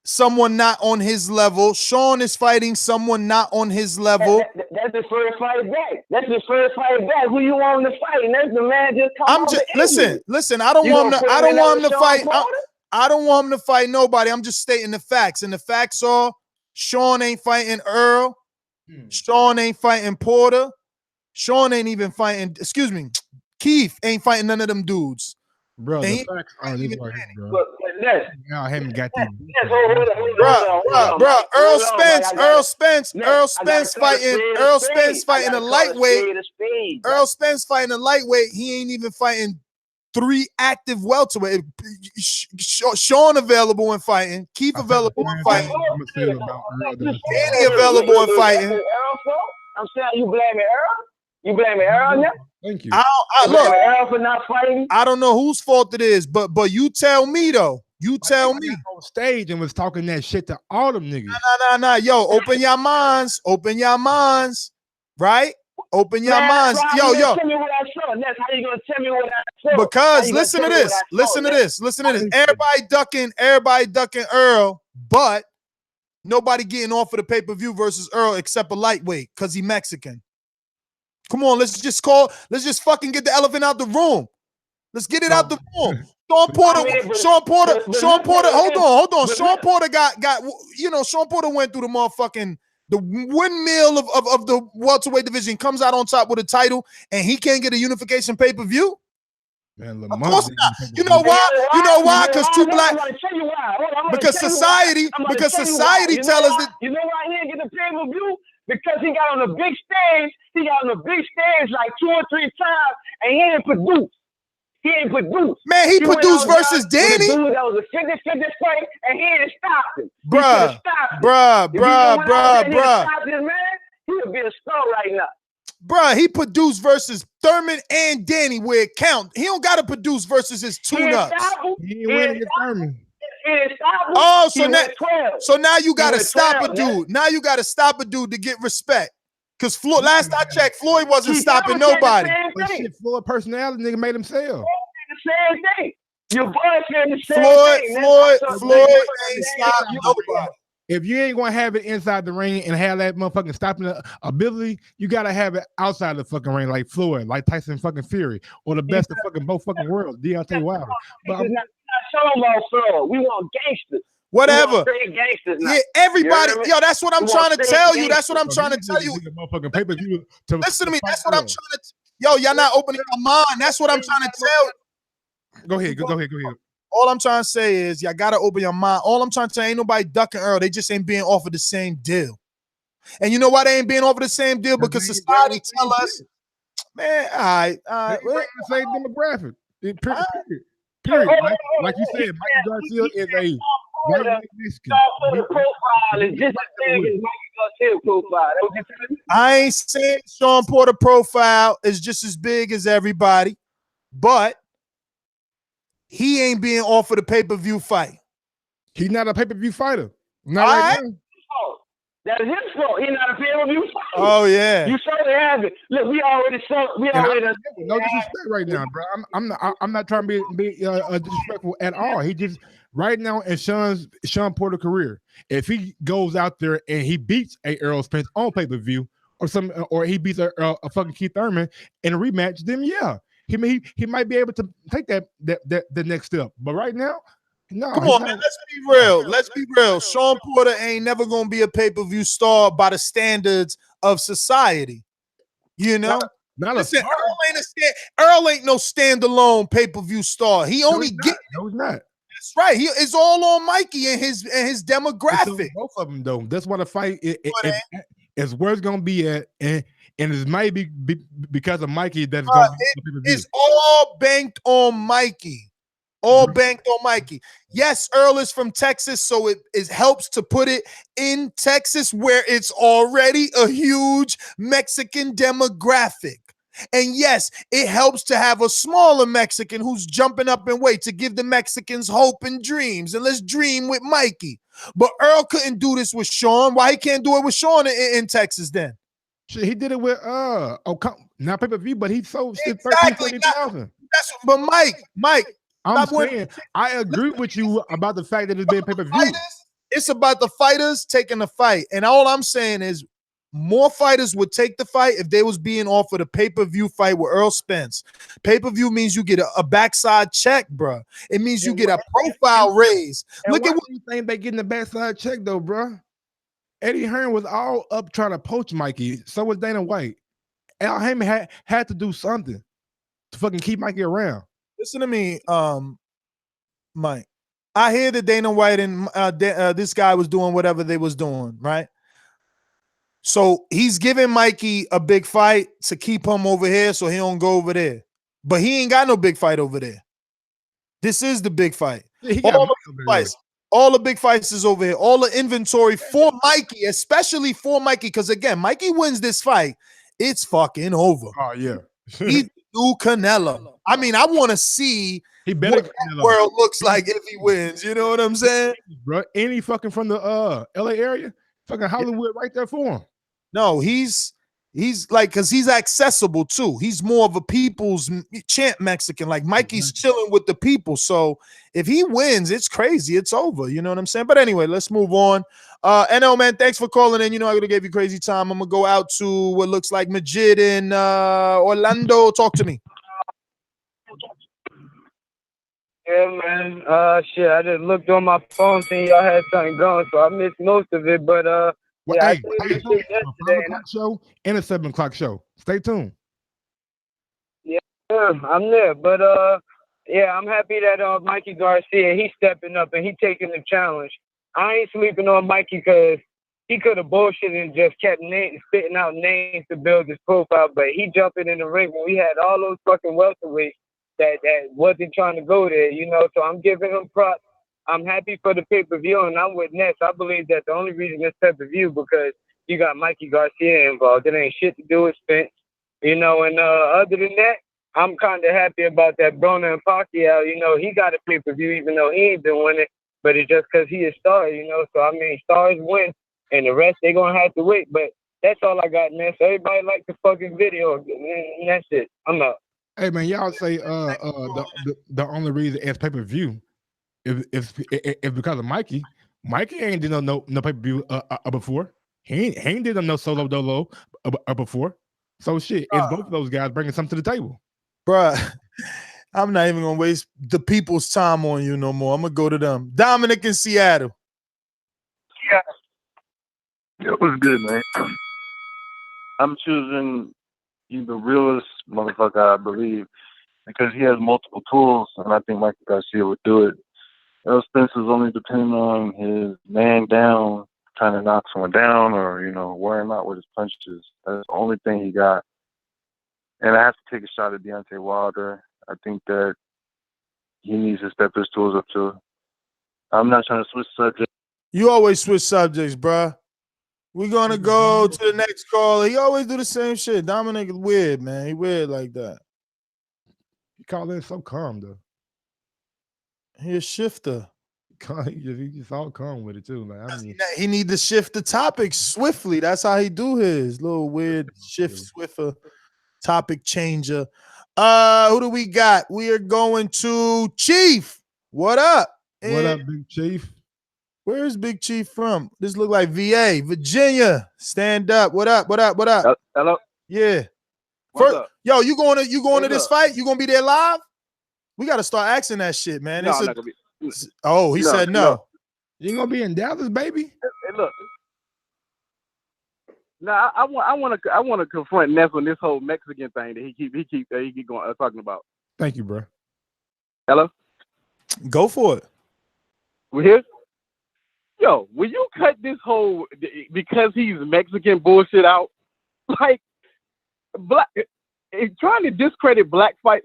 someone not on his level. Sean is fighting someone not on his level. That's the first fight back. That's the first fight back. Who you want him to fight? And that's the man just come listen. I don't want him to. I don't want him to fight. I don't want him to fight nobody. I'm just stating the facts, and the facts are Sean ain't fighting Earl. Sean ain't fighting Porter. Sean ain't even fighting. Excuse me, Keith ain't fighting none of them dudes. Bro, the facts are this right here, bro. I haven't got these. Bro, Errol Spence fighting a lightweight. Errol Spence fighting a lightweight. He ain't even fighting 3 active welterweight. Sean available and fighting. Keith available and fighting. Danny available and fighting. I'm saying you blaming Errol? You blaming Errol now? Thank you. Look, Errol for not fighting? I don't know whose fault it is, but you tell me though. You tell me. On stage and was talking that shit to all them niggas. Nah. Yo, open your minds. Open your minds. Right? Open your minds. Yo. Tell me what I saw. That's how you gonna tell me what I saw. Because listen to this. Listen to this. Everybody ducking Earl, but nobody getting off of the pay-per-view versus Earl except a lightweight because he Mexican. Come on, let's just fucking get the elephant out the room. Let's get it out the room. Sean Porter, hold on. Sean Porter got, Sean Porter went through the motherfucking The windmill of the welterweight division comes out on top with a title, and he can't get a unification pay-per-view? Man, of course not. You know why? You know why? Because two black. I'm gonna tell you why. Because society tell us that. You know why he didn't get the pay-per-view? Because he got on the big stage. He got on the big stage like 2 or 3 times, and he didn't produce. He ain't produced. Man, he produced versus Danny. Dude, that was a 50-50 fight, and he didn't stop him. Bruh. He would be a star right now. Bruh, he produced versus Thurman and Danny where it count. He don't got to produce versus his tune-ups. He ain't winning against Thurman. Oh, so now you got to stop a dude. Now you got to stop a dude to get respect. Because last I checked, Floyd wasn't stopping nobody. But shit, Floyd personality nigga made him sell. The same thing. Your boy said the same thing. Floyd ain't stopping nobody. If you ain't gonna have it inside the ring and have that motherfucking stopping ability, you gotta have it outside the fucking ring, like Floyd, like Tyson fucking Fury, or the best of fucking both fucking worlds, Deontay Wilder. But it's not talking about Floyd. We want gangsters. Whatever. Gangsters now. Yeah, everybody. Yo, that's what I'm trying to tell you. That's what I'm trying to tell you. Listen to me. That's what I'm trying to. Yo, y'all not opening your mind. That's what I'm trying to tell you. Go ahead. Go ahead. All I'm trying to say is y'all gotta open your mind. All I'm trying to say, ain't nobody ducking Earl. They just ain't being offered the same deal. And you know why they ain't being offered the same deal? Because society tell us, man, all right. The same demographic. Period. Like you said, Mikey Garcia is a white Mexican. Profile is just as big as Mikey Garcia profile. I ain't saying Sean Porter profile is just as big as everybody, but he ain't being offered a pay-per-view fight. He's not a pay-per-view fighter. Not right now. That is his fault. He's not a pay-per-view fighter. Oh yeah. You certainly have it. Look, we already saw. No disrespect right now, bro. I'm not trying to be disrespectful at all. He just right now in Sean Porter career, if he goes out there and he beats a Errol Spence on pay-per-view or he beats a fucking Keith Thurman in a rematch, then yeah. He might be able to take the next step, but right now, no. Come on, man. Let's be real. Let's be real. Sean Porter ain't never gonna be a pay-per-view star by the standards of society. You know, listen, Earl ain't no standalone pay-per-view star. He only get. No, he's not. That's right. It's all on Mikey and his demographic. Both of them though. That's what a fight is where it's gonna be at, and it might be because of Mikey that's going to be. It's all banked on Mikey. All banked on Mikey. Yes, Earl is from Texas, so it helps to put it in Texas where it's already a huge Mexican demographic. And yes, it helps to have a smaller Mexican who's jumping up in weight to give the Mexicans hope and dreams. And let's dream with Mikey. But Earl couldn't do this with Sean. Why he can't do it with Sean in Texas then? Shit, he did it with not pay-per-view, but he sold shit 30,000. But Mike, I'm saying I agree with you about the fact that it's been pay-per-view. It's about the fighters taking the fight. And all I'm saying is more fighters would take the fight if they was being offered a pay-per-view fight with Errol Spence. Pay-per-view means you get a backside check, bro. It means you get a profile raise. Look at what you think they getting the backside check though, bro. Eddie Hearn was all up trying to poach Mikey. So was Dana White. Al Heyman had to do something to fucking keep Mikey around. Listen to me, Mike. I hear that Dana White and this guy was doing whatever they was doing, right? So he's giving Mikey a big fight to keep him over here so he don't go over there. But he ain't got no big fight over there. This is the big fight. All the big fights is over here. All the inventory for Mikey, especially for Mikey, because again, Mikey wins this fight, it's fucking over. Oh, yeah. He's new Canelo. I mean, I want to see what that world looks like if he wins. You know what I'm saying? Bro, any fucking from the LA area, fucking Hollywood right there for him. No, he's like, because he's accessible too. He's more of a people's champ Mexican. Like Mikey's chilling with the people. So if he wins, it's crazy. It's over. You know what I'm saying? But anyway, let's move on. NL, man, thanks for calling in. You know, I would have gave you crazy time. I'm going to go out to what looks like Majid in Orlando. Talk to me. Yeah, man. Shit, I just looked on my phone, seeing y'all had something going, so I missed most of it. But Well, Yeah, I hey, seen stay this tuned shit for a 5 yesterday. o'clock show and a 7 o'clock show. Stay tuned. Yeah, I'm there. But yeah, I'm happy that Mikey Garcia, he's stepping up and he's taking the challenge. I ain't sleeping on Mikey because he could have bullshitted and just kept spitting out names to build his profile, but he jumping in the ring when we had all those fucking welterweights that wasn't trying to go there, you know. So I'm giving him props. I'm happy for the pay-per-view, and I'm with Ness. I believe that the only reason this pay-per-view because you got Mikey Garcia involved. It ain't shit to do with Spence, you know. And other than that, I'm kind of happy about that Broner and Pacquiao. You know, he got a pay-per-view even though he ain't been winning, but it's just because he a star, you know. So, I mean, stars win, and the rest, they going to have to wait. But that's all I got, man. So everybody like the fucking video, and that's it. I'm out. Hey, man, y'all say the only reason it's pay-per-view is because of Mikey. Mikey ain't did no pay-per-view before. He ain't did no solo dolo before. So shit, it's both of those guys bringing something to the table. Bruh, I'm not even gonna waste the people's time on you no more. I'm gonna go to them. Dominic in Seattle. Yeah, it was good, man. I'm choosing the realest motherfucker, I believe, because he has multiple tools, and I think Mikey Garcia would do it. Errol Spence is only depending on his man down, trying to knock someone down, or wearing him out with his punches. That's the only thing he got. And I have to take a shot at Deontay Wilder. I think that he needs to step his tools up too. I'm not trying to switch subjects. You always switch subjects, bruh. We're gonna go to the next caller. He always do the same shit. Dominic is weird, man. He weird like that. He called in so calm though. He a shifter. He just all calm with it too. Like, I mean, he need to shift the topic swiftly. That's how he do his little weird shift swifter topic changer. Who do we got? We are going to Chief. What up? What up, Big Chief? Where's Big Chief from? This look like VA, Virginia. Stand up. What up? What up? What up? Hello. Yeah. What's up? Yo, you going to this up? fight? You gonna be there live? We got to start asking that shit, man. No, It's I'm a- not gonna be. Oh, he said no. You ain't gonna be in Dallas, baby? Hey, look. Now I want to confront Ness on this whole Mexican thing that he keep going talking about. Thank you, bro. Hello. Go for it. We here? Yo, will you cut this whole because he's Mexican bullshit out? Like, trying to discredit black fans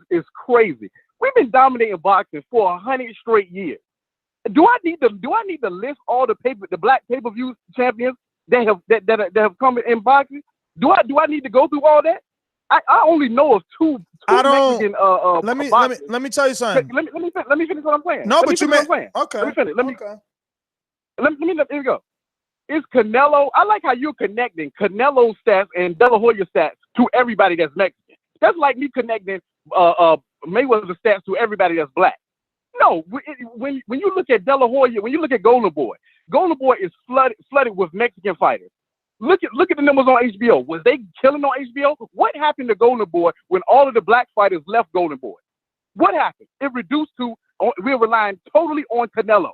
is crazy. We've been dominating boxing for 100 straight years. Do I need to list all the black pay-per-view champions that have come in boxing? Do I need to go through all that? I only know of two Mexican let me tell you something. Let me finish what I'm saying. No, Let me but you finish meant what I'm saying. okay. Let me finish. Okay. Here we go. It's Canelo. I like how you're connecting Canelo stats and De La Hoya stats to everybody that's Mexican. That's like me connecting Mayweather stats to everybody that's black. No, when you look at De La Hoya, when you look at Golden Boy is flooded with Mexican fighters. Look at the numbers on HBO. Was they killing on HBO? What happened to Golden Boy when all of the black fighters left Golden Boy? What happened? It reduced to we're relying totally on Canelo.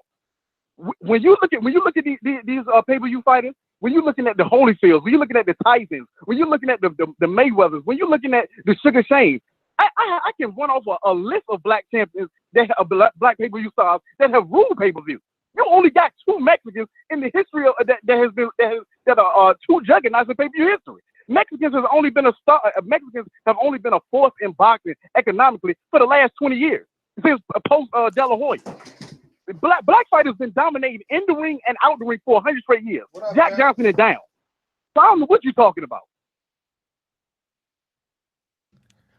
When you look at these pay-per-view fighters, when you're looking at the Holyfields, when you're looking at the Tysons, when you're looking at the Mayweathers, when you're looking at the Sugar Shanes, I can run off a list of black champions that have black pay-per-view stars that have ruled pay-per-view. You only got two Mexicans in the history of that are two juggernauts in pay-per-view history. Mexicans have only been a force in boxing economically for the last 20 years since post De La Hoya. Black fighters been dominating in the ring and out the ring for 100 straight years. Jack Johnson is down. So I don't know what you're talking about.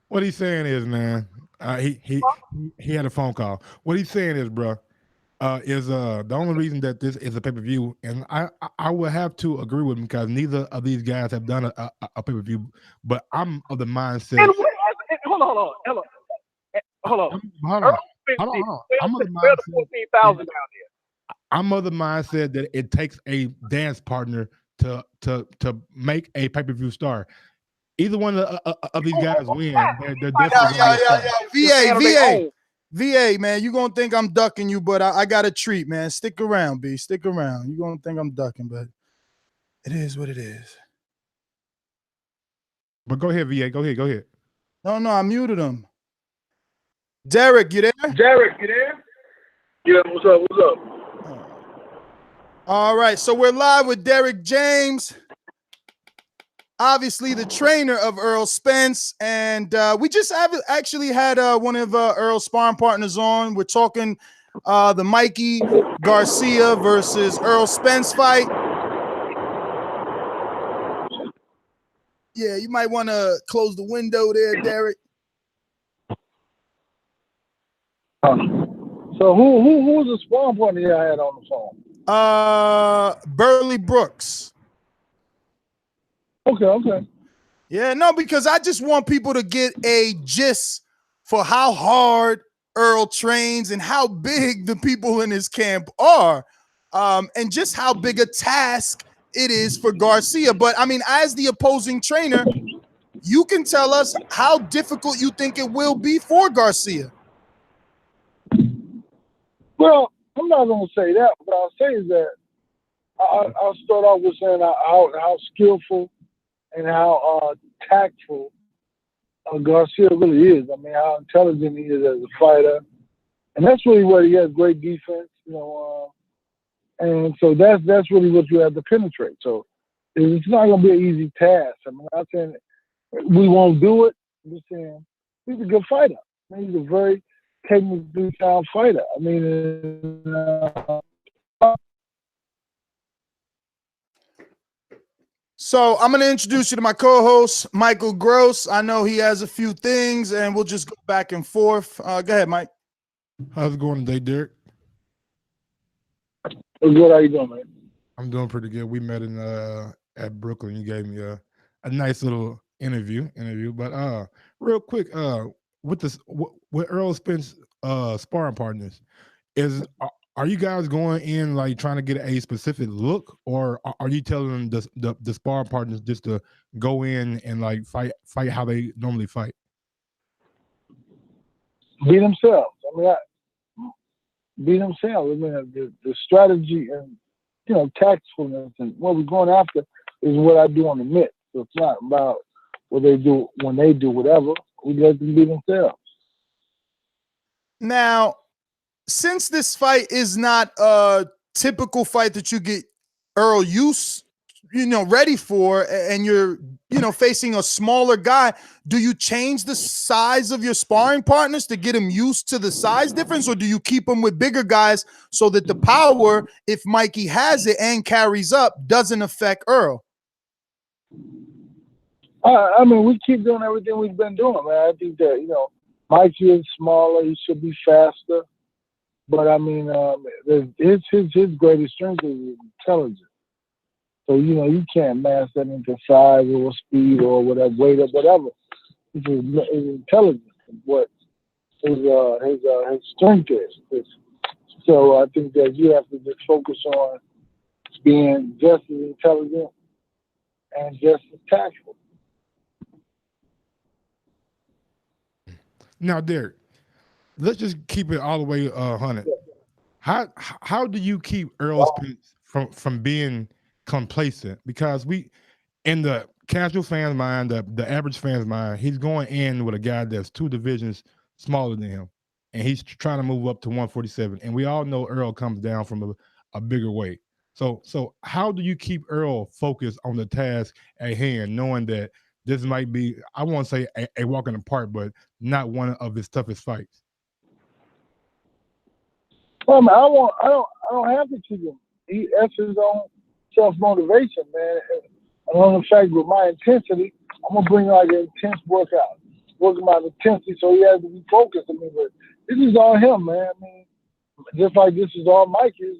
What he's saying is, man, he had a phone call. What he's saying is, bro, is the only reason that this is a pay-per-view, and I will have to agree with him because neither of these guys have done a pay-per-view, but I'm of the mindset. And hold on. I'm of the mindset that it takes a dance partner to make a pay-per-view star. Either one of these guys win. They're definitely VA, man, you gonna think I'm ducking you, but I got a treat, man. Stick around, B. Stick around. You gonna think I'm ducking, but it is what it is. But go ahead, VA. Go ahead. No, I muted him. Derek, you there? Derek, you there? Yeah, what's up? All right, so we're live with Derek James, obviously the trainer of Errol Spence, and we just actually had one of Errol's sparring partners on. We're talking the Mikey Garcia versus Errol Spence fight. Yeah, you might want to close the window there, Derek. So who's the sparring partner you had on the phone? Burley Brooks. Okay. Yeah, no, because I just want people to get a gist for how hard Errol trains and how big the people in his camp are, and just how big a task it is for Garcia. But I mean, as the opposing trainer, you can tell us how difficult you think it will be for Garcia. Well, I'm not going to say that. What I'll say is that I'll start off with saying how skillful and how tactful Garcia really is. I mean, how intelligent he is as a fighter. And that's really where he has great defense, and so that's really what you have to penetrate. So it's not going to be an easy task. I mean, I'm not saying we won't do it. I'm just saying he's a good fighter. I mean, he's a very technically sound fighter. I mean, So I'm going to introduce you to my co-host, Michael Gross. I know he has a few things, and we'll just go back and forth. Go ahead, Mike. How's it going today, Derek? What's good? How you doing, man? I'm doing pretty good. We met in at Brooklyn. You gave me a nice little interview. But real quick, with Errol Spence sparring partners, are you guys going in like trying to get a specific look, or are you telling the sparring partners just to go in and like fight how they normally fight? Be themselves. I mean, be themselves. I mean, the strategy and tactfulness and what we're going after is what I do on the mitt. So it's not about what they do when they do whatever. We let them be themselves. Now, since this fight is not a typical fight that you get Errol ready for, and you're, facing a smaller guy, do you change the size of your sparring partners to get him used to the size difference, or do you keep him with bigger guys so that the power, if Mikey has it and carries up, doesn't affect Errol? I mean, we keep doing everything we've been doing, man. I think that, Mikey is smaller. He should be faster. But, I mean, his greatest strength is intelligence. So, you can't mask that into size or speed or whatever, weight or whatever. It's intelligence, what his strength is. So I think that you have to just focus on being just as intelligent and just as tactful. Now, Derek, let's just keep it all the way 100. How do you keep Errol Spence from being complacent? Because in the casual fan's mind, the average fan's mind, he's going in with a guy that's 2 divisions smaller than him, and he's trying to move up to 147. And we all know Errol comes down from a bigger weight. So how do you keep Errol focused on the task at hand, knowing that this might be, I won't say a walk in the park, but not one of his toughest fights? Well, man, I don't have to keep him. He has his own self-motivation, man. And on the fact with my intensity, I'm gonna bring like an intense workout, working my intensity, so he has to be focused. I mean, but this is all him, man. I mean, just like this is all Mikey's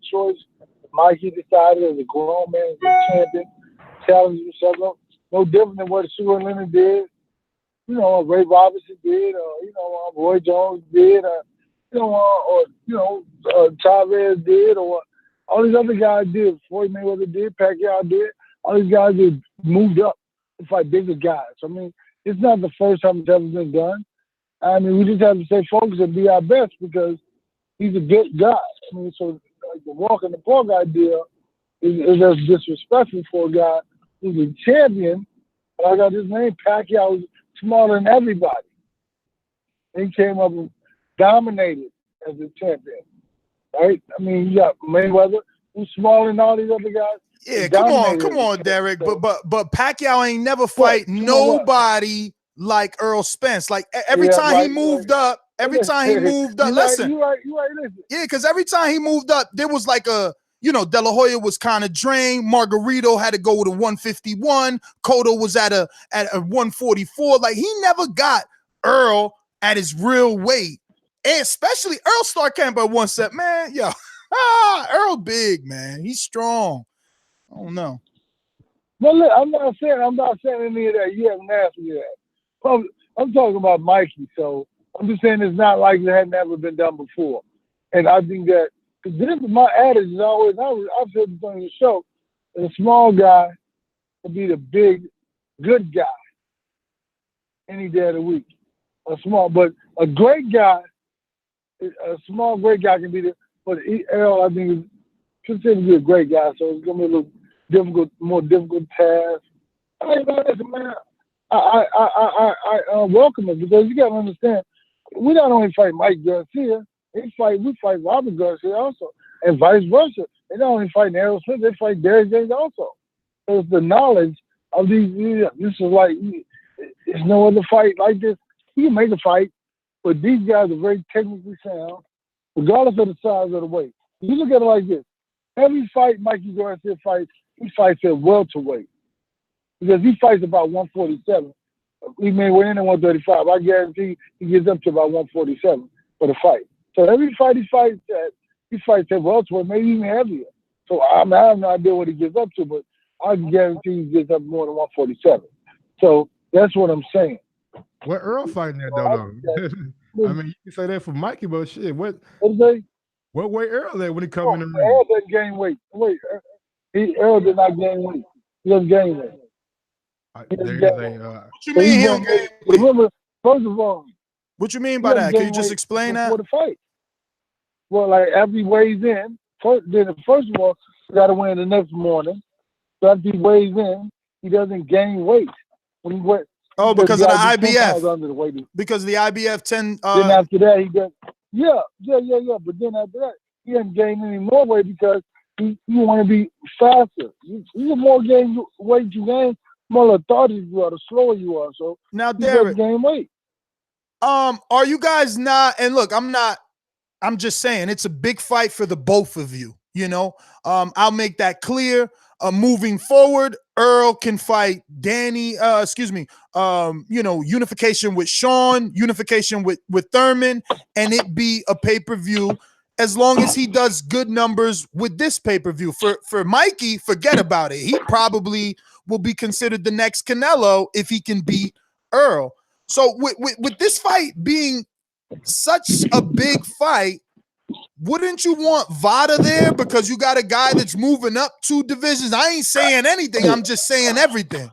choice. Mikey decided as a grown man, as a champion, challenge himself. No different than what Sugar Ray Leonard did, Ray Robinson did, or Roy Jones did, Chavez did, or all these other guys did. Floyd Mayweather did, Pacquiao did. All these guys have moved up to fight bigger guys. I mean, it's not the first time it's ever been done. I mean, we just have to stay focused and be our best because he's a good guy. I mean, so like the walk in the park idea is just disrespectful for a guy who's a champion. And I got his name, Pacquiao, was smaller than everybody. He came up and dominated as a champion, right? I mean, you got Mayweather, who's smaller than all these other guys. Yeah, come on, Derek. But Pacquiao ain't never fight nobody like Errol Spence. Like every time he moved up, listen. You're right, listen. Yeah, because every time he moved up, there was like a, De La Hoya was kind of drained. Margarito had to go to 151. Cotto was at a 144. Like he never got Earl at his real weight. And especially Earl start camping at 170. Man, yo, Earl big, man. He's strong. I don't know. But look, I'm not saying any of that. You haven't asked me that. I'm talking about Mikey, so I'm just saying it's not like it had never been done before. And I think that, because this is my adage is always, I've said this on the show, that a small guy will be the big, good guy any day of the week. But a great guy, a small great guy can be the, but Errol, I think, is considered to be a great guy, so it's going to be a little more difficult task. Man, I welcome it because you got to understand, we not only fight Mike Garcia, we fight Robert Garcia also, and vice versa. They not only fight Errol Spence, they fight Derrick James also. So it's the knowledge of these. This is like, there's no other fight like this. You can make a fight, but these guys are very technically sound, regardless of the size of the weight. You look at it like this: every fight Mikey Garcia fights, he fights at welterweight because he fights about 147. He may win in 135. I guarantee he gets up to about 147 for the fight. So every fight he fights at welterweight, maybe even heavier. So I have no idea what he gets up to, but I can guarantee he gets up more than 147. So that's what I'm saying. What Earl fighting at though? I mean, you can say that for Mikey, but shit, what weight Earl at when he come in the ring? Earl doesn't gain weight. Earl did not gain weight. He doesn't gain weight. What you mean he don't gain weight? Remember, first of all, what you mean by that? Can you just explain that? Before the fight. Well, like after he weighs in, first of all, you got to win the next morning. So after he weighs in, he doesn't gain weight. When he weighs, because of the IBF. Because the IBF 10. Then after that, he does. Yeah. But then after that, he doesn't gain any more weight because you want to be faster. The more weight you gain, more lethargic you are, the slower you are. So now, Derek, gain weight. Are you guys not? And look, I'm just saying it's a big fight for the both of you. I'll make that clear. Moving forward, Earl can fight Danny. Unification with Sean, unification with Thurman, and it be a pay-per-view. As long as he does good numbers with this pay-per-view. For Mikey, forget about it. He probably will be considered the next Canelo if he can beat Earl. So with this fight being such a big fight, wouldn't you want Vada there because you got a guy that's moving up 2 divisions? I ain't saying anything. I'm just saying everything.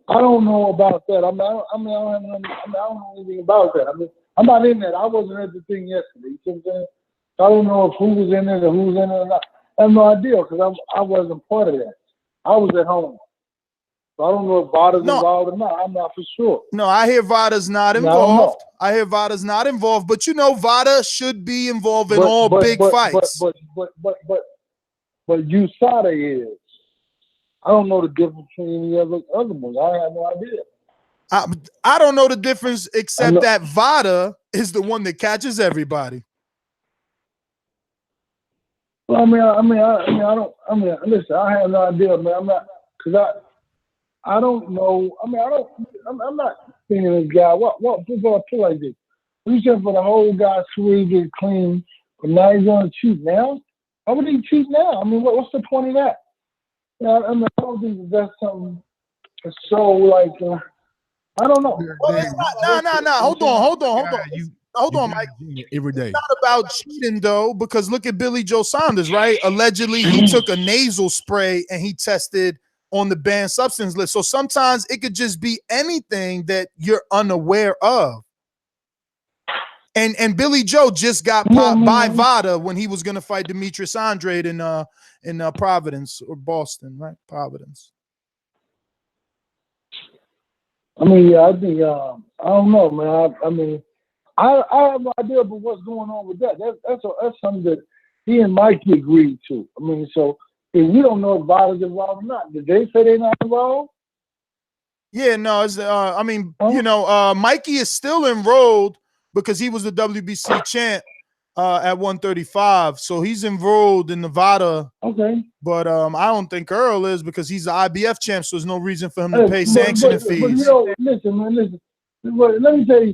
I don't know about that. I don't know anything about that. I'm not in that. I wasn't at the thing yesterday. You see what I'm saying? I don't know if who was in it or who's in it or not. I have no idea because I wasn't part of that. I was at home. So I don't know if Vada's involved or not. I'm not for sure. No, I hear Vada's not involved. I hear Vada's not involved. But Vada should be involved in all big fights. But USADA is. I don't know the difference between any other ones. I have no idea. I don't know the difference except that Vada is the one that catches everybody. Well, listen, I have no idea, man. I'm not, because I don't know. I'm not thinking this guy. What people feel like this? We said for the whole guy's career get clean, but now he's going to cheat now? Why would he cheat now? What's the point of that? I don't think that's something that's so like, I don't know. Well, it's not, no. Hold on, Mike. Every day. It's not about cheating, though, because look at Billy Joe Saunders, right? Allegedly, he took a nasal spray and he tested on the banned substance list. So sometimes it could just be anything that you're unaware of. And Billy Joe just got popped by VADA when he was going to fight Demetrius Andrade in Providence or Boston, right? Providence. I mean, yeah, I think I don't know, man. I mean, I have no idea about what's going on with that. That's something that he and Mikey agreed to. I mean, so if we don't know if VADA's involved or not, did they say they're not involved? Yeah, no, it's I mean, you know, Mikey is still enrolled because he was the WBC champ at 135. So he's enrolled in Nevada. Okay. But I don't think Earl is because he's the IBF champ, so there's no reason for him to pay sanctioning fees. But you know, listen, man, listen. Let me tell you,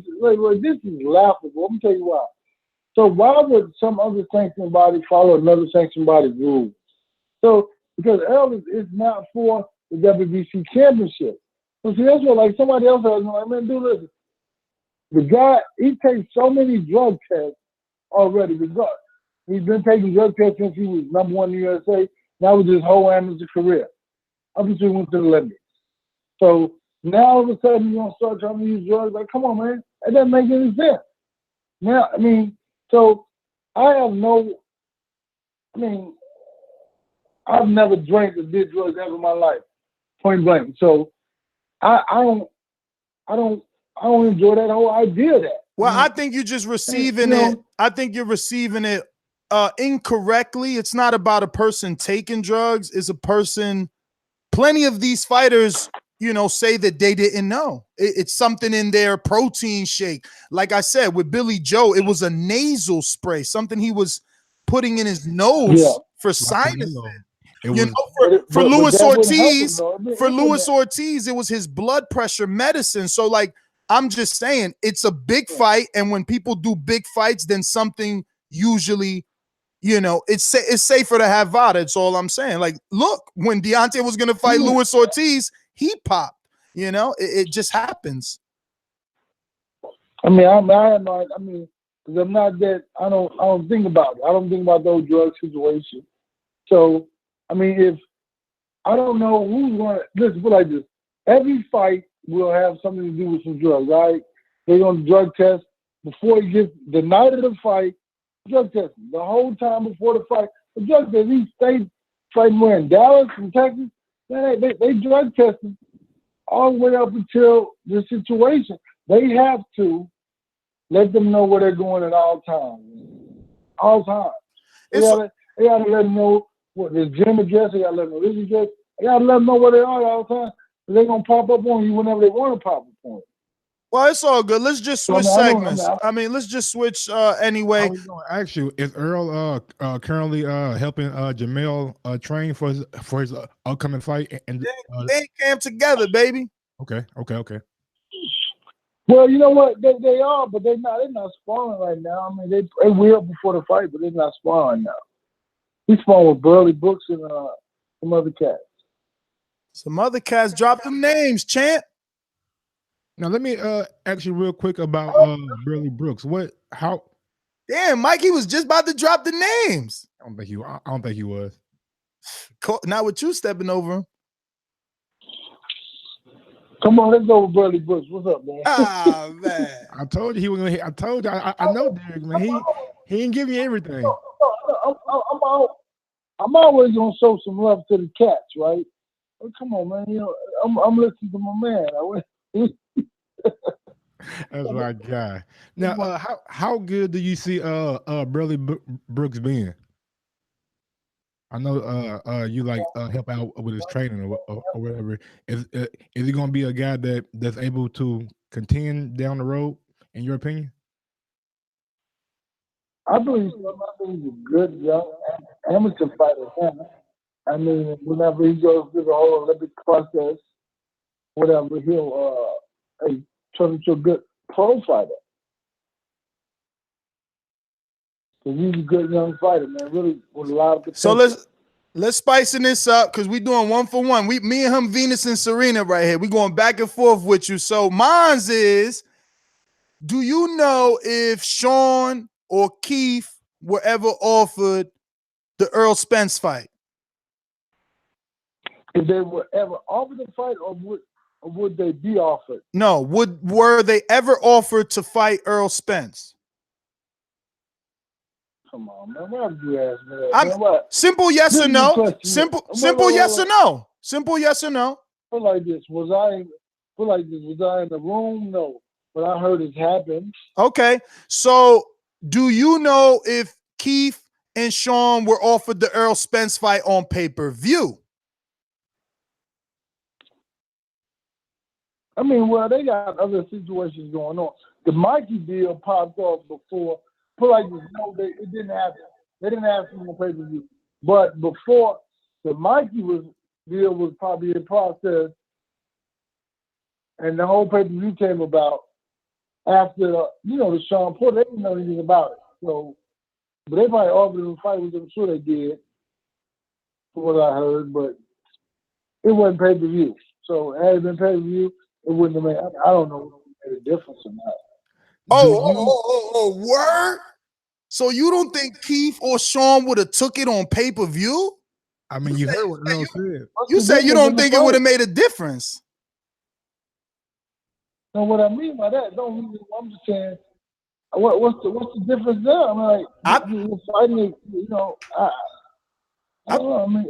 this is laughable. Let me tell you why. So why would some other sanctioning body follow another sanctioning body's rules? So because Earl is not for the WBC championship. So see, that's what like somebody else has like, man, do listen. The guy, he takes so many drug tests already. He's been taking drug tests since he was number one in the USA. That was his whole amateur career. Up until he went to the Olympics. So now all of a sudden you're gonna start trying to use drugs. Like, come on, man, that doesn't make any sense. Now, I mean, so I've never drank or did drugs ever in my life, point blank. So I don't enjoy that whole idea of that. Well, I think you're just receiving it. I think you're receiving it incorrectly. It's not about a person taking drugs. It's a person. Plenty of these fighters, you know, say that they didn't know. It's something in their protein shake. Like I said, with Billy Joe, it was a nasal spray, something he was putting in his nose for sinus. For Luis Ortiz, it was his blood pressure medicine. So, like, I'm just saying, it's a big fight, and when people do big fights, then something usually, you know, it's safer to have VADA. It's all I'm saying. Like, look, when Deontay was gonna fight Luis Ortiz, he popped. You know, it just happens. I mean, because I'm not that. I don't think about it. I don't think about those drug situations. So, I mean, if I don't know who's going to, let's put it like this. Every fight will have something to do with some drugs, right? They're going to drug test before you get the night of the fight, drug testing. The whole time before the fight, the drug test. These states fighting where in Dallas and Texas, man, they drug testing all the way up until the situation. They have let them know where they're going at all times. All times. They gotta let them know what the gym address, they gotta let them know this address, they gotta let them know where they are all the time. They're gonna pop up on you whenever they want to pop up on you. Well, it's all good. Let's just switch segments. Let's just switch anyway. Ask you, is Earl currently helping Jamel train for his upcoming fight? And they came together, baby. Okay. Well, you know what? They are, but they're not sparring right now. I mean, they will before the fight, but they're not sparring now. He's sparring with Burley Brooks and some other cats. Some other cats. Drop them names, champ. Now let me ask you real quick about Burley Brooks. How? Damn, Mikey was just about to drop the names. I don't think he was. Not with you stepping over him. Come on, let's go with Burley Brooks. What's up, man? Ah, man. I told you he was gonna hit. I told you. I know Derek, man. He didn't give you everything. I'm always gonna show some love to the cats, right? Oh, come on, man. You know, I'm listening to my man. That's my guy. Now, how good do you see Burley Brooks being? I know you like help out with his training or whatever. Is he going to be a guy that's able to contend down the road, in your opinion? I believe he's a good young amateur fighter. I mean, whenever he goes through the whole Olympic process, whatever, he'll turn into a good pro fighter. So he's a good young fighter, man. Really, with a lot of potential. So let's spicing this up because we're doing 1 for 1. Me and him, Venus and Serena, right here. We're going back and forth with you. So mine's is, do you know if Sean or Keith were ever offered the Errol Spence fight? If they were ever offered a fight, or would they be offered? No, were they ever offered to fight Errol Spence? Come on, man. Why would you ask me that? Man, what? Simple yes or no. Simple yes or no. Simple yes or no. Put like this. Was I in the room? No. But I heard it happen. Okay. So do you know if Keith and Sean were offered the Errol Spence fight on pay-per-view? I mean, well, they got other situations going on. The Mikey deal popped off before. Put like this, no, it didn't happen. They didn't have him on pay-per-view. But before the Mikey deal was probably in process, and the whole pay-per-view came about after, the Sean Porter, they didn't know anything about it. So, but they probably offered him a fight, which I'm sure they did, from what I heard, but it wasn't pay-per-view. So, had it been pay-per-view, it wouldn't have made, I don't know if it made a difference or not. Oh, word? So you don't think Keith or Sean would have took it on pay-per-view? I mean, you heard what Errol said. You say you don't think it would have made a difference. No, what I mean by that, I'm just saying, what's the difference there? I'm like, you're fighting it, I don't know. I mean,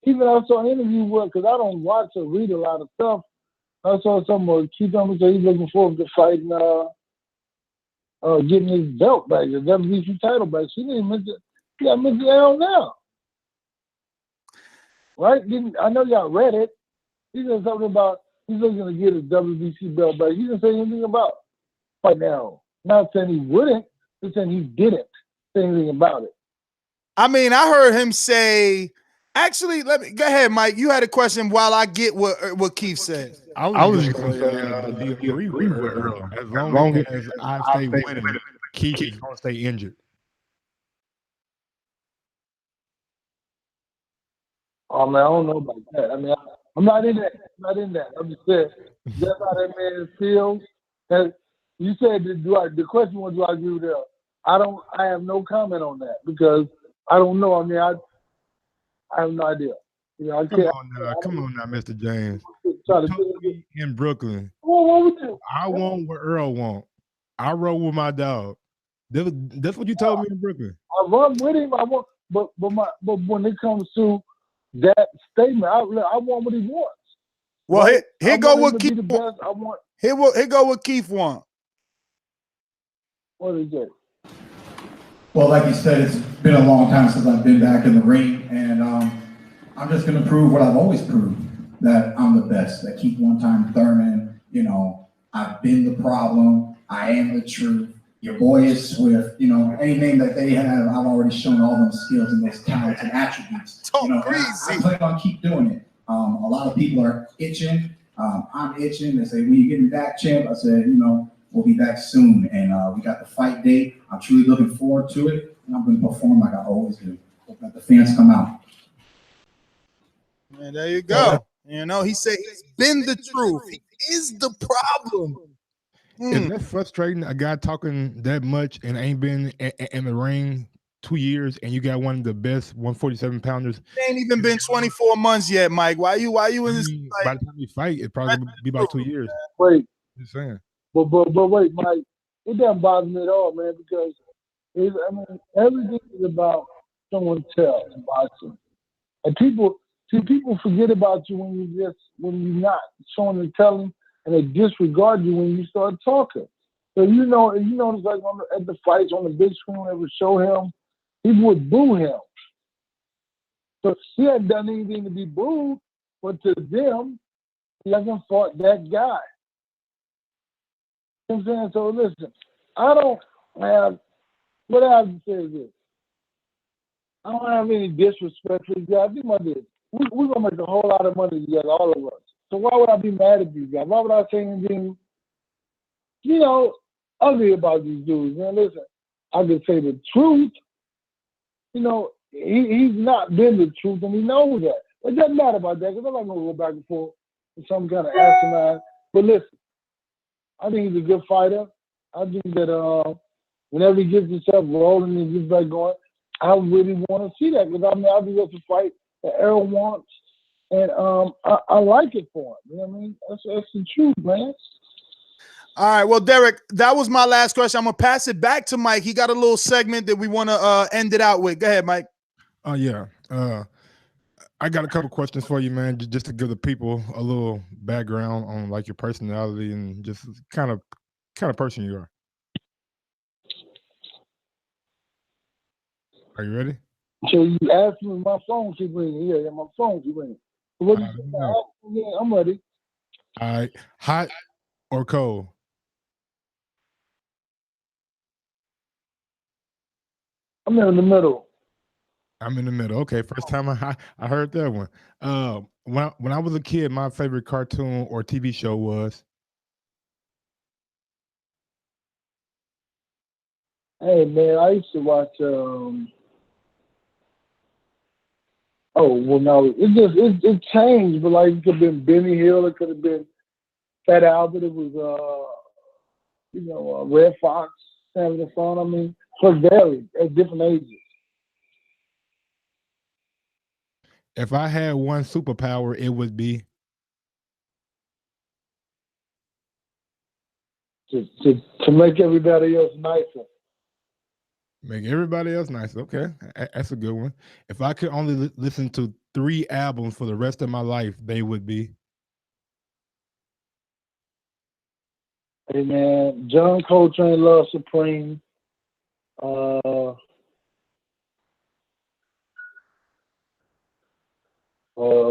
even I saw an interview with, because I don't watch or read a lot of stuff. I saw someone keep on saying he's looking forward to fighting, getting his belt back, the WBC title back. She didn't mention, he got mentioned Errol now. Right? I know y'all read it. He said something about he's looking to get his WBC belt back. He didn't say anything about fighting Errol. Not saying he wouldn't, just saying he didn't say anything about it. I mean, I heard him say, actually, let me go ahead, Mike. You had a question while I get what Keith said. I was just going to say, do you agree with Earl? As long as I stay winning, Keith is going to stay injured. Oh, man, I don't know about that. I mean, I'm not in that. I'm just saying, that's how that man feels. And you said, the question was, do I agree with Earl? I have no comment on that because I don't know. I mean, I have no idea. I can't. Come on now, Mr. James. In Brooklyn, I want what Earl want. I roll with my dog. That's what you told me in Brooklyn. I run with him. I want, but when it comes to that statement, I want what he wants. Well, right? here go what Keith want. I want. Here go what Keith want. What is it? Well, like you said, it's been a long time since I've been back in the ring, and I'm just going to prove what I've always proved, that I'm the best, that Keith One-Time Thurman, I've been the problem, I am the truth, your boy is Swift, any name that they have, I've already shown all them skills and those talents and attributes. I plan on keep doing it. A lot of people are itching, I'm itching, they say, when you getting back, champ? I said, we'll be back soon, and we got the fight date. I'm truly looking forward to it, and I'm going to perform like I always do. Hope that the fans come out. And there you go. He said he's been the truth. He is the problem. Is that frustrating? A guy talking that much and ain't been in the ring 2 years, and you got one of the best 147 pounders. It ain't even been 24 months yet, Mike. Why you in this? By the time we fight, it probably be about 2 years. Wait. Just saying. But wait, Mike. It doesn't bother me at all, man, because everything is about someone tell in boxing, and people forget about you when you're not showing and telling, and they disregard you when you start talking. So it's like at the fights on the big screen, when they would show him, people would boo him. So he hadn't done anything to be booed, but to them, he hasn't fought that guy. You know what I'm saying? So listen, what I have to say is this. I don't have any disrespect for these guys. Think about this. We're going to make a whole lot of money together, all of us. So why would I be mad at these guys? Why would I say anything, ugly about these dudes? Man, listen, I could say the truth. He's not been the truth, and he knows that. It doesn't matter about that, because I'm not going to go back and forth with some kind of asinine. But listen, I think he's a good fighter. I think that whenever he gets himself rolling and gets back going, I really want to see that, because I'll be able to fight that Errol wants, And I like it for him. You know what I mean? That's the truth, man. All right, well, Derek, that was my last question. I'm gonna pass it back to Mike. He got a little segment that we want to end it out with. Go ahead, Mike. Oh yeah. I got a couple questions for you, man, just to give the people a little background on like your personality and just kind of person you are. Are you ready? So you asked me, my phone keep ringing. Yeah, my phone keep ringing. What do you say? Yeah, I'm ready. All right. Hot or cold? I'm in the middle. I'm in the middle. Okay, first time I heard that one. When I was a kid, my favorite cartoon or TV show was. Hey man, I used to watch. Oh well, no, it changed, but like it could have been Benny Hill, it could have been Fat Albert. It was Red Fox, having the fun. I mean, so varied at different ages. If I had one superpower, it would be To make everybody else nicer. make everybody else nice. Okay, that's a good one. If I could only listen to 3 albums for the rest of my life, they would be. Hey man, John Coltrane, Love Supreme.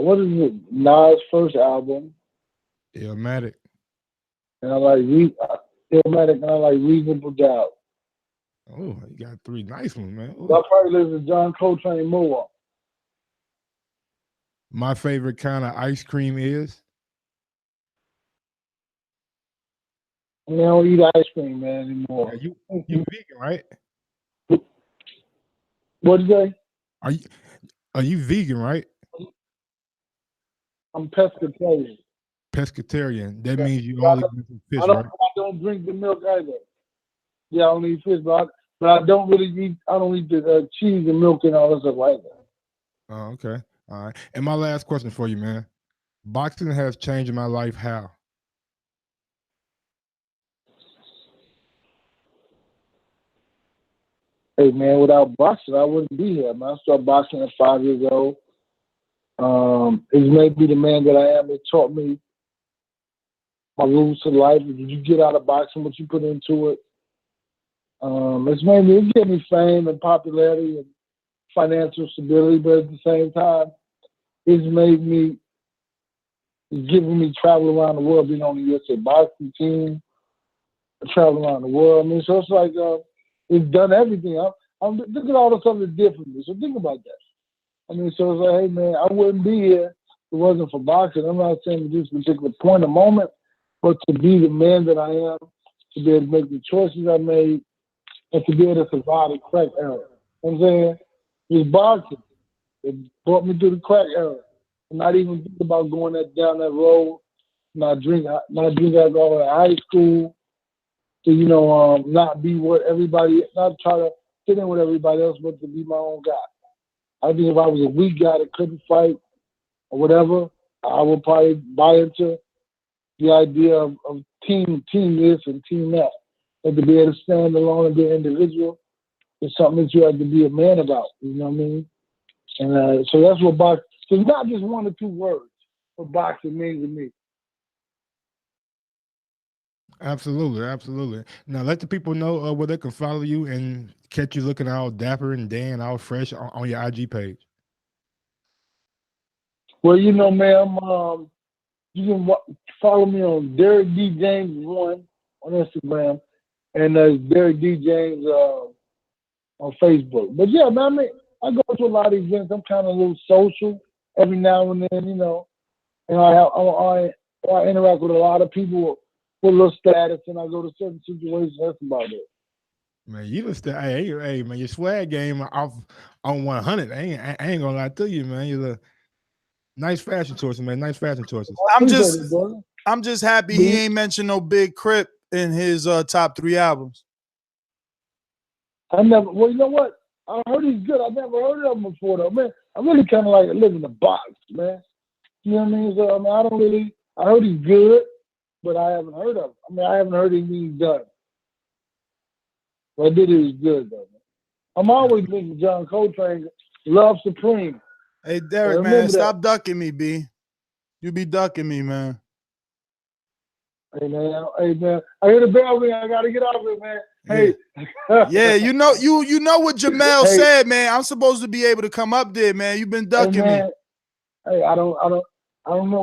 What is it? Nas' first album. Illmatic. And I like Illmatic, and I like Reasonable Doubt. Oh, you got 3 nice ones, man. Ooh. I probably listen to John Coltrane more. My favorite kind of ice cream is. I mean, I don't eat ice cream, man, anymore. You vegan, right? What'd you say? Are you vegan, right? I'm pescatarian. Pescatarian. That means you only drink fish, I don't drink the milk either. Yeah, I don't eat fish, but I don't really eat. I don't eat the cheese and milk and all that stuff like that. Oh, okay. All right. And my last question for you, man. Boxing has changed my life. How? Hey man, without boxing, I wouldn't be here, man. I started boxing at 5 years old. It's made me the man that I am. It taught me my rules to life. If you get out of boxing, what you put into it. It gave me fame and popularity and financial stability, but at the same time, it's giving me travel around the world, being on the USA boxing team, travel around the world. I mean, so it's like it's done everything. Look at all the stuff that's different. So think about that. I mean, so it's like, hey man, I wouldn't be here if it wasn't for boxing. I'm not saying this particular point or moment, but to be the man that I am, to be able to make the choices I made, and to be able to survive the crack era. You know what I'm saying? It's boxing. It brought me through the crack era. I'm not even thinking about going down that road, not drink alcohol in high school, to, not be what everybody, not try to fit in with everybody else, but to be my own guy. I think if I was a weak guy that couldn't fight or whatever, I would probably buy into the idea of team this and team that. And to be able to stand alone and be an individual is something that you have to be a man about. You know what I mean? And so that's what boxing. So it's not just 1 or 2 words what boxing means to me. Absolutely, absolutely. Now let the people know where they can follow you and catch you looking all dapper and Dan, all fresh on your IG page. Well, man, you can follow me on Derek D. James 1 on Instagram, and Derek D. James on Facebook. But yeah, man, I mean, I go to a lot of events. I'm kind of a little social every now and then, and I interact with a lot of people with a little status, and I go to certain situations. That's about it. Man, you just hey, man, your swag game off on 100. I ain't gonna lie to you, man. You're a nice fashion choices, man. Nice fashion choices. I'm just happy he ain't mentioned no Big Crip in his top 3 albums. Well, you know what? I heard he's good. I never heard of him before, though, man. I really kind of like live in the box, man. You know what I mean? So I mean, I heard he's good, but I haven't heard of him. I mean, I haven't heard anything done. But I did it was good though. I'm always thinking John Coltrane, Love Supreme. Hey, Derek, man, stop ducking me, B. You be ducking me, man. Hey, man. I hear the bell ring. I got to get off it, man. Hey. Yeah, you know what Jamel said, man. I'm supposed to be able to come up there, man. You've been ducking me. Hey, I don't know.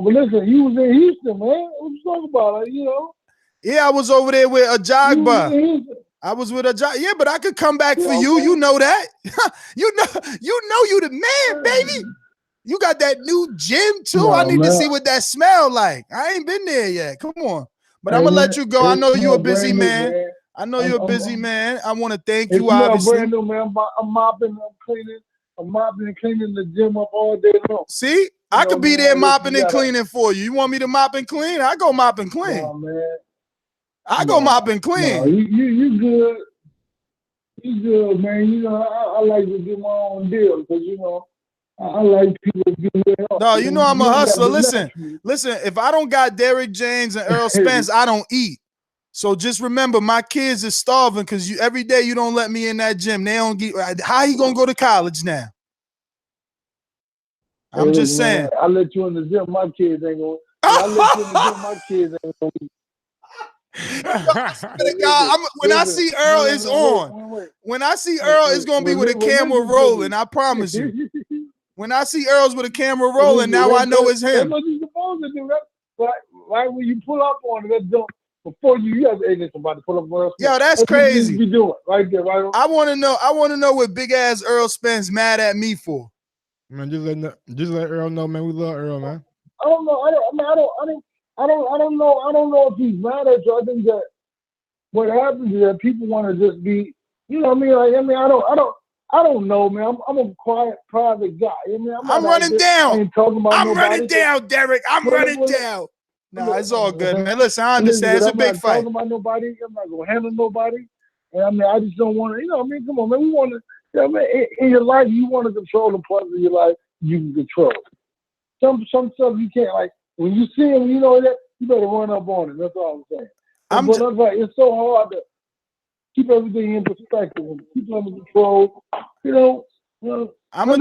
But listen, you was in Houston, man. What you talking about? Like, you know? Yeah, I was over there with Ajagba. I was with Ajagba. Yeah, but I could come back for you. You know that. you know you the man, baby. You got that new gym too. I need to see what that smell like. I ain't been there yet. Come on. But I'm gonna let you go. I know you're a busy man. I know you're a busy man. I want to thank you, obviously. Brand new, man. I'm mopping, I'm cleaning. I'm mopping and cleaning the gym up all day long. See? I could be there mopping and cleaning for you. You want me to mop and clean? I go mop and clean. No, man. I go mop and clean. No, you good. You good, man. You know, I like to do my own deal because, you know, I like people to do their own. No, you know I'm a hustler. Listen. If I don't got Derek James and Errol Spence, I don't eat. So just remember, my kids is starving because every day you don't let me in that gym. They don't get. How he gonna go to college now? I'm just saying. Man, I let you in the gym. My kids ain't gonna. I let you in the gym. My kids ain't gonna. When I see Earl is on. When I see Earl, it's gonna be with a camera rolling. I promise you. When I see Earl's with a camera rolling, now I know it's him. That's what you're supposed to do. Right when you pull up on it, that's don't. Before you have somebody pull up on us. Yo, that's crazy. You be doing right there, right on. I want to know what big ass Errol Spence mad at me for. Man, just let Earl know, man. We love Earl, man. I don't know. I don't know. I don't know if he's mad at you. I think that what happens is that people want to just be, you know what I mean? Like, I mean, I don't know, man. I'm a quiet, private guy. I mean, I'm running down. I ain't talking about I'm nobody. running down, Derek. I'm running down. No, it's all good, man. Listen, I understand. It's a big fight. I'm not talking about nobody. I'm not gonna handle nobody. And I mean, I just don't want to. You know, I mean, come on, man. We want to. You know, man, in your life, you want to control the parts of your life you can control. Some stuff you can't. Like when you see him, you know that you better run up on it. That's all I'm saying. But that's like it's so hard to keep everything in perspective and keep it under control. You know. I'ma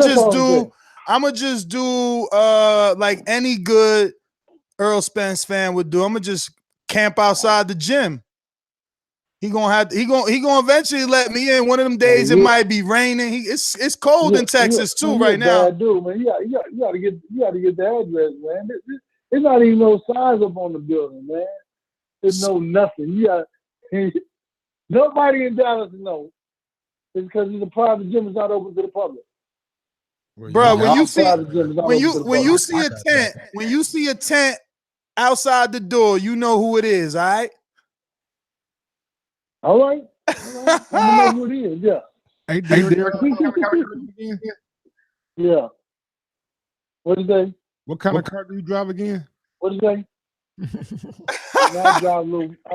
just do like any good Errol Spence fan would do. I'm gonna just camp outside the gym. He gonna eventually let me in. One of them days it might be raining. It's cold in Texas too right now. Dude, man. You gotta get the address, man. It's not even no signs up on the building, man. There's no nothing. Nobody in Dallas knows. It's because it's a private gym. It's not open to the public. Bro, when you see a tent outside the door, you know who it is, all right? All right. I know who it is, yeah. Hey, Derek. Yeah. What is that? What kind of car do you drive again? What is that? I drive a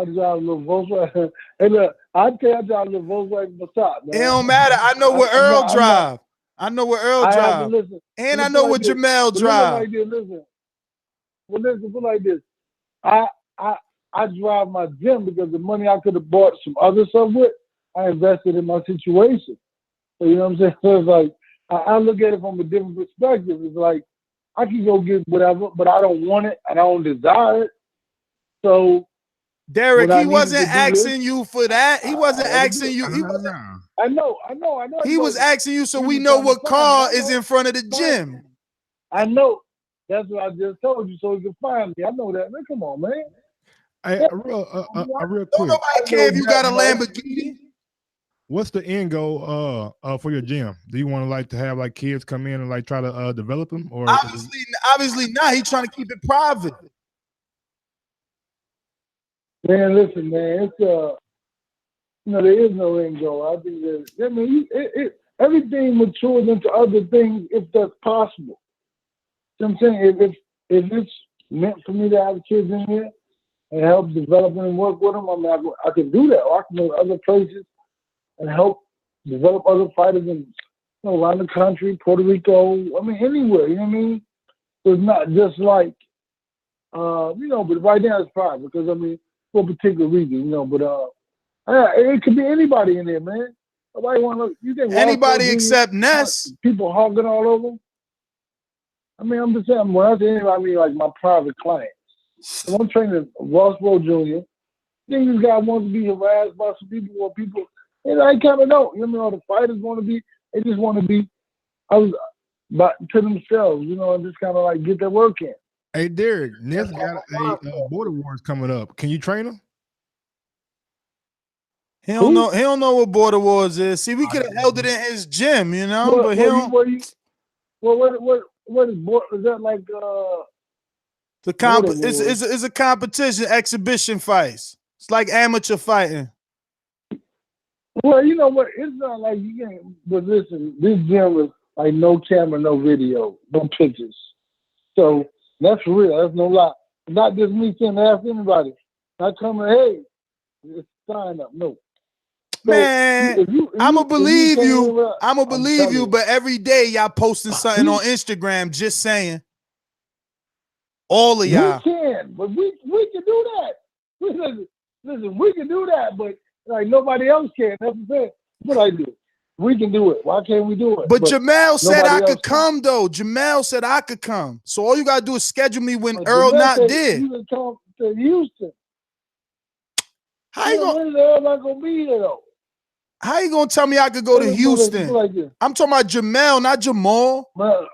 little Volkswagen. Hey, look, I drive a little Volkswagen Passat, man. It don't matter. I know where Earl drive. I know where Earl drive. And I know where Jamel drive. Listen, like this. I drive my gym because the money I could have bought some other stuff with, I invested in my situation. So, you know what I'm saying? So it's like, I look at it from a different perspective. It's like, I can go get whatever, but I don't want it and I don't desire it. So, Derek, he wasn't asking you for that. He wasn't asking you. I know. He was asking you so we know what car is in front of the gym. I know. That's what I just told you, so you can find me. I know that, man. Come on, man. Hey, a real quick. Nobody care if you got a Lamborghini. What's the end goal for your gym? Do you want to like to have like kids come in and like try to develop them, or obviously not? He's trying to keep it private. Man, listen, man. It's there is no end goal. I think that everything matures into other things if that's possible. You know what I'm saying? If it's meant for me to have kids in here and help develop them and work with them, I mean, I can do that. Or I can go to other places and help develop other fighters around the country, Puerto Rico, I mean, anywhere, you know what I mean? So it's not just like, but right now it's private because, for a particular reason, but it could be anybody in there, man. Nobody want to look. You think Anybody except Ness? People hogging all over? I'm just saying, when I say anybody, I mean like my private clients. So I'm training Rossborough Jr. Then this guy wants to be harassed by some people or people, and I kind of know. The fighters want to be, they just want to be to themselves, and just kind of like get their work in. Hey, Derek, Ness got a Border Wars coming up. Can you train him? He don't know. He don't know what Border Wars is. See, we could have held it in his gym, but he don't. What is that like? It's a competition, exhibition fights. It's like amateur fighting. Well, you know what? It's not like you can't. But listen, this gym is like no camera, no video, no pictures. So that's real. That's no lie. Not just me saying ask anybody. Not coming. Hey, just sign up. No. So man, I'ma believe you. I'ma believe you. But every day y'all posting something on Instagram, just saying. All of y'all. We can, but we can do that. Listen, we can do that, but like nobody else can. That's the thing. What I do, we can do it. Why can't we do it? But Jamel said I could come though. Jamel said I could come. So all you gotta do is schedule me when Earl not did. You can come to Houston. How you gonna? Earl not gonna be here though? How you gonna tell me I could go to Houston? I'm talking about Jamel, not Jamal. Look,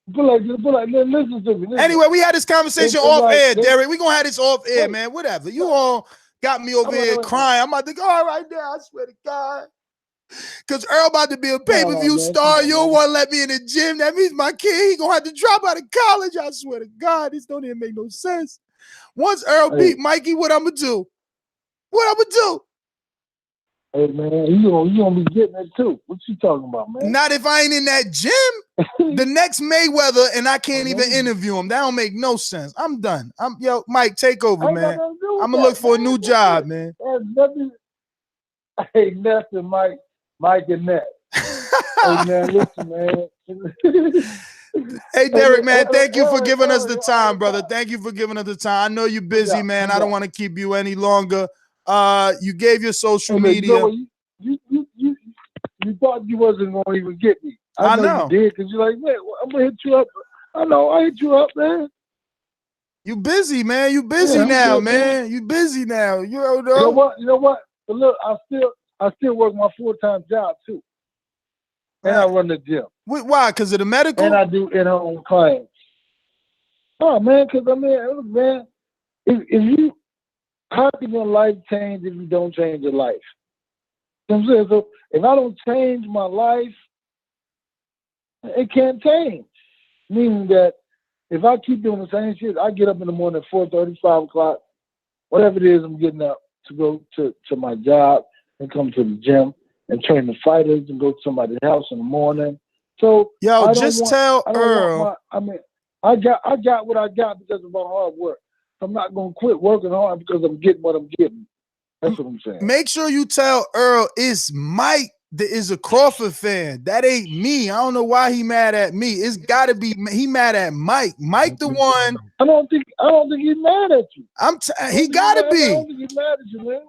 listen to me. Anyway, we had this conversation off air, Derek. We gonna have this off air, man. Whatever. You all got me over here crying. I'm about to go all right now. I swear to God. Because Earl about to be a pay-per-view star. You don't want to let me in the gym. That means my kid, he gonna have to drop out of college. I swear to God, this don't even make no sense. Once Earl beat Mikey, what I'm gonna do? Hey man, you gonna be getting it too. What you talking about, man? Not if I ain't in that gym. The next Mayweather, and I can't even interview him. That don't make no sense. I'm done. Mike, take over, man. I'm gonna look for a new job, man. Hey, nothing, Mike and Ness. Hey man, listen, man. Hey, Derek, man, thank you for giving us the time, brother. Thank you for giving us the time. I know you're busy, man. I don't want to keep you any longer. You gave your social media. You thought you wasn't going to even get me. I know. You did because you're like, man, I'm going to hit you up. I know. I hit you up, man. You busy, man. You busy now, man. You busy now. You know what? But look, I still work my full-time job, too. And I run the gym. Why? Because of the medical? And I do in-home clients. Oh, man, because, look, man, if you, how can your life change if you don't change your life? You know what I'm saying? So if I don't change my life, it can't change. Meaning that if I keep doing the same shit, I get up in the morning at 4:30, 5 o'clock, whatever it is, I'm getting up to go to my job and come to the gym and train the fighters and go to somebody's house in the morning. So tell Earl. I got what I got because of my hard work. I'm not gonna quit working hard because I'm getting what I'm getting. That's what I'm saying. Make sure you tell Earl it's Mike that is a Crawford fan. That ain't me. I don't know why he mad at me. It's gotta be he mad at Mike. Mike the one. I don't think he's mad at you. He gotta be. I don't think he's mad at you, man.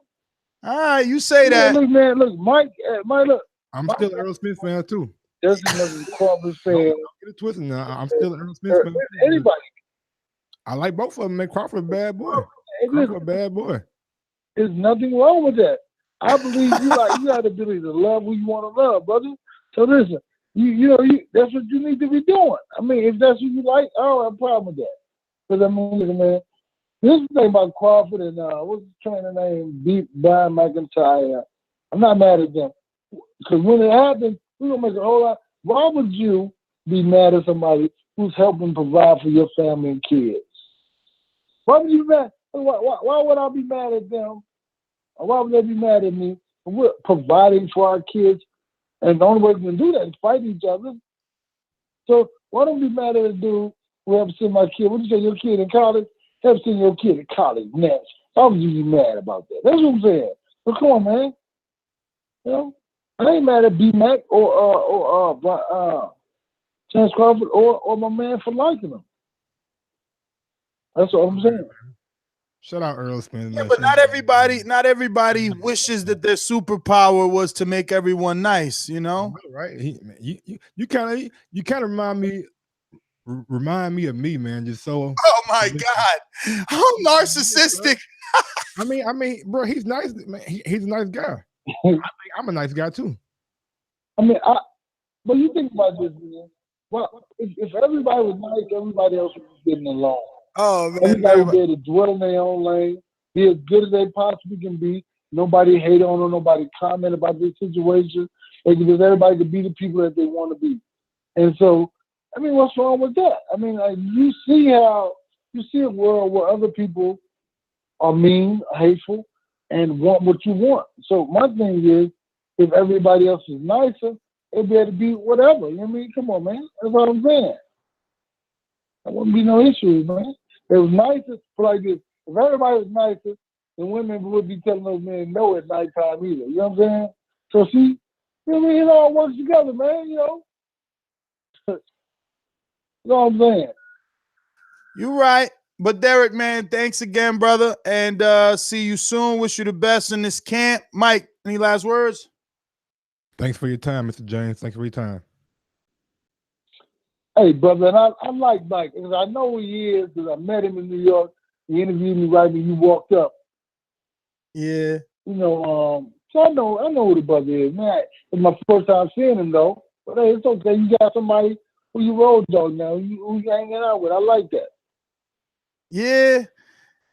All right, you say that. Look, man, look, Mike, look. I'm still an Errol Spence fan too. There's another Crawford fan. Don't get it twisted now. I'm still an Errol Spence fan. Anybody. I like both of them. Man, Crawford a bad boy. Crawford a bad boy. There's nothing wrong with that. I believe you got the ability to love who you want to love, brother. So listen, you that's what you need to be doing. If that's what you like, I don't have a problem with that. Because listen, man, this is the thing about Crawford and what's the trainer name? Brian McIntyre. I'm not mad at them. Because when it happens, we're gonna make a whole lot. Why would you be mad at somebody who's helping provide for your family and kids? Why would you be mad? Why would I be mad at them? Or why would they be mad at me? We're providing for our kids, and the only way we can do that is fight each other. So why don't be mad at a dude who helps send my kid? What you say, your kid in college? Help send your kid to college next. Why would you be mad about that? That's what I'm saying. But come on, man. I ain't mad at B-Mac or Terence Crawford or my man for liking him. That's what I'm saying. Shout out Errol Spence. Yeah, but not everybody wishes that their superpower was to make everyone nice, you know? Right? You kind of remind me of me, man. Just so. Oh my God, how narcissistic! I mean, bro, he's nice. Man. He's a nice guy. I think I'm a nice guy too. I mean, but you think about this, man. Well, if everybody was nice, everybody else would be getting along. Oh man, everybody would be able to dwell in their own lane, be as good as they possibly can be. Nobody hate on them, nobody comment about this situation. Because everybody could be the people that they want to be. And so, I mean, what's wrong with that? I mean, like, you see a world where other people are mean, hateful, and want what you want. So my thing is, if everybody else is nicer, they'll be able to be whatever. You know what I mean? Come on, man. That's what I'm saying. There wouldn't be no issues, man. It was nicer, but like this. If everybody was nicer, then women would be telling those men no at nighttime either. You know what I'm saying? So see, you know what I mean? It all works together, man, you know? You know what I'm saying? You're right. But Derek, man, thanks again, brother. And see you soon. Wish you the best in this camp. Mike, any last words? Thanks for your time, Mr. James. Thanks for your time. Hey, brother, and I like Mike, because I know who he is, because I met him in New York. He interviewed me right when you walked up. Yeah. You know, so I know who the brother is, man. It's my first time seeing him, though. But hey, it's okay. You got somebody who you road dog now, who you hanging out with. I like that. Yeah.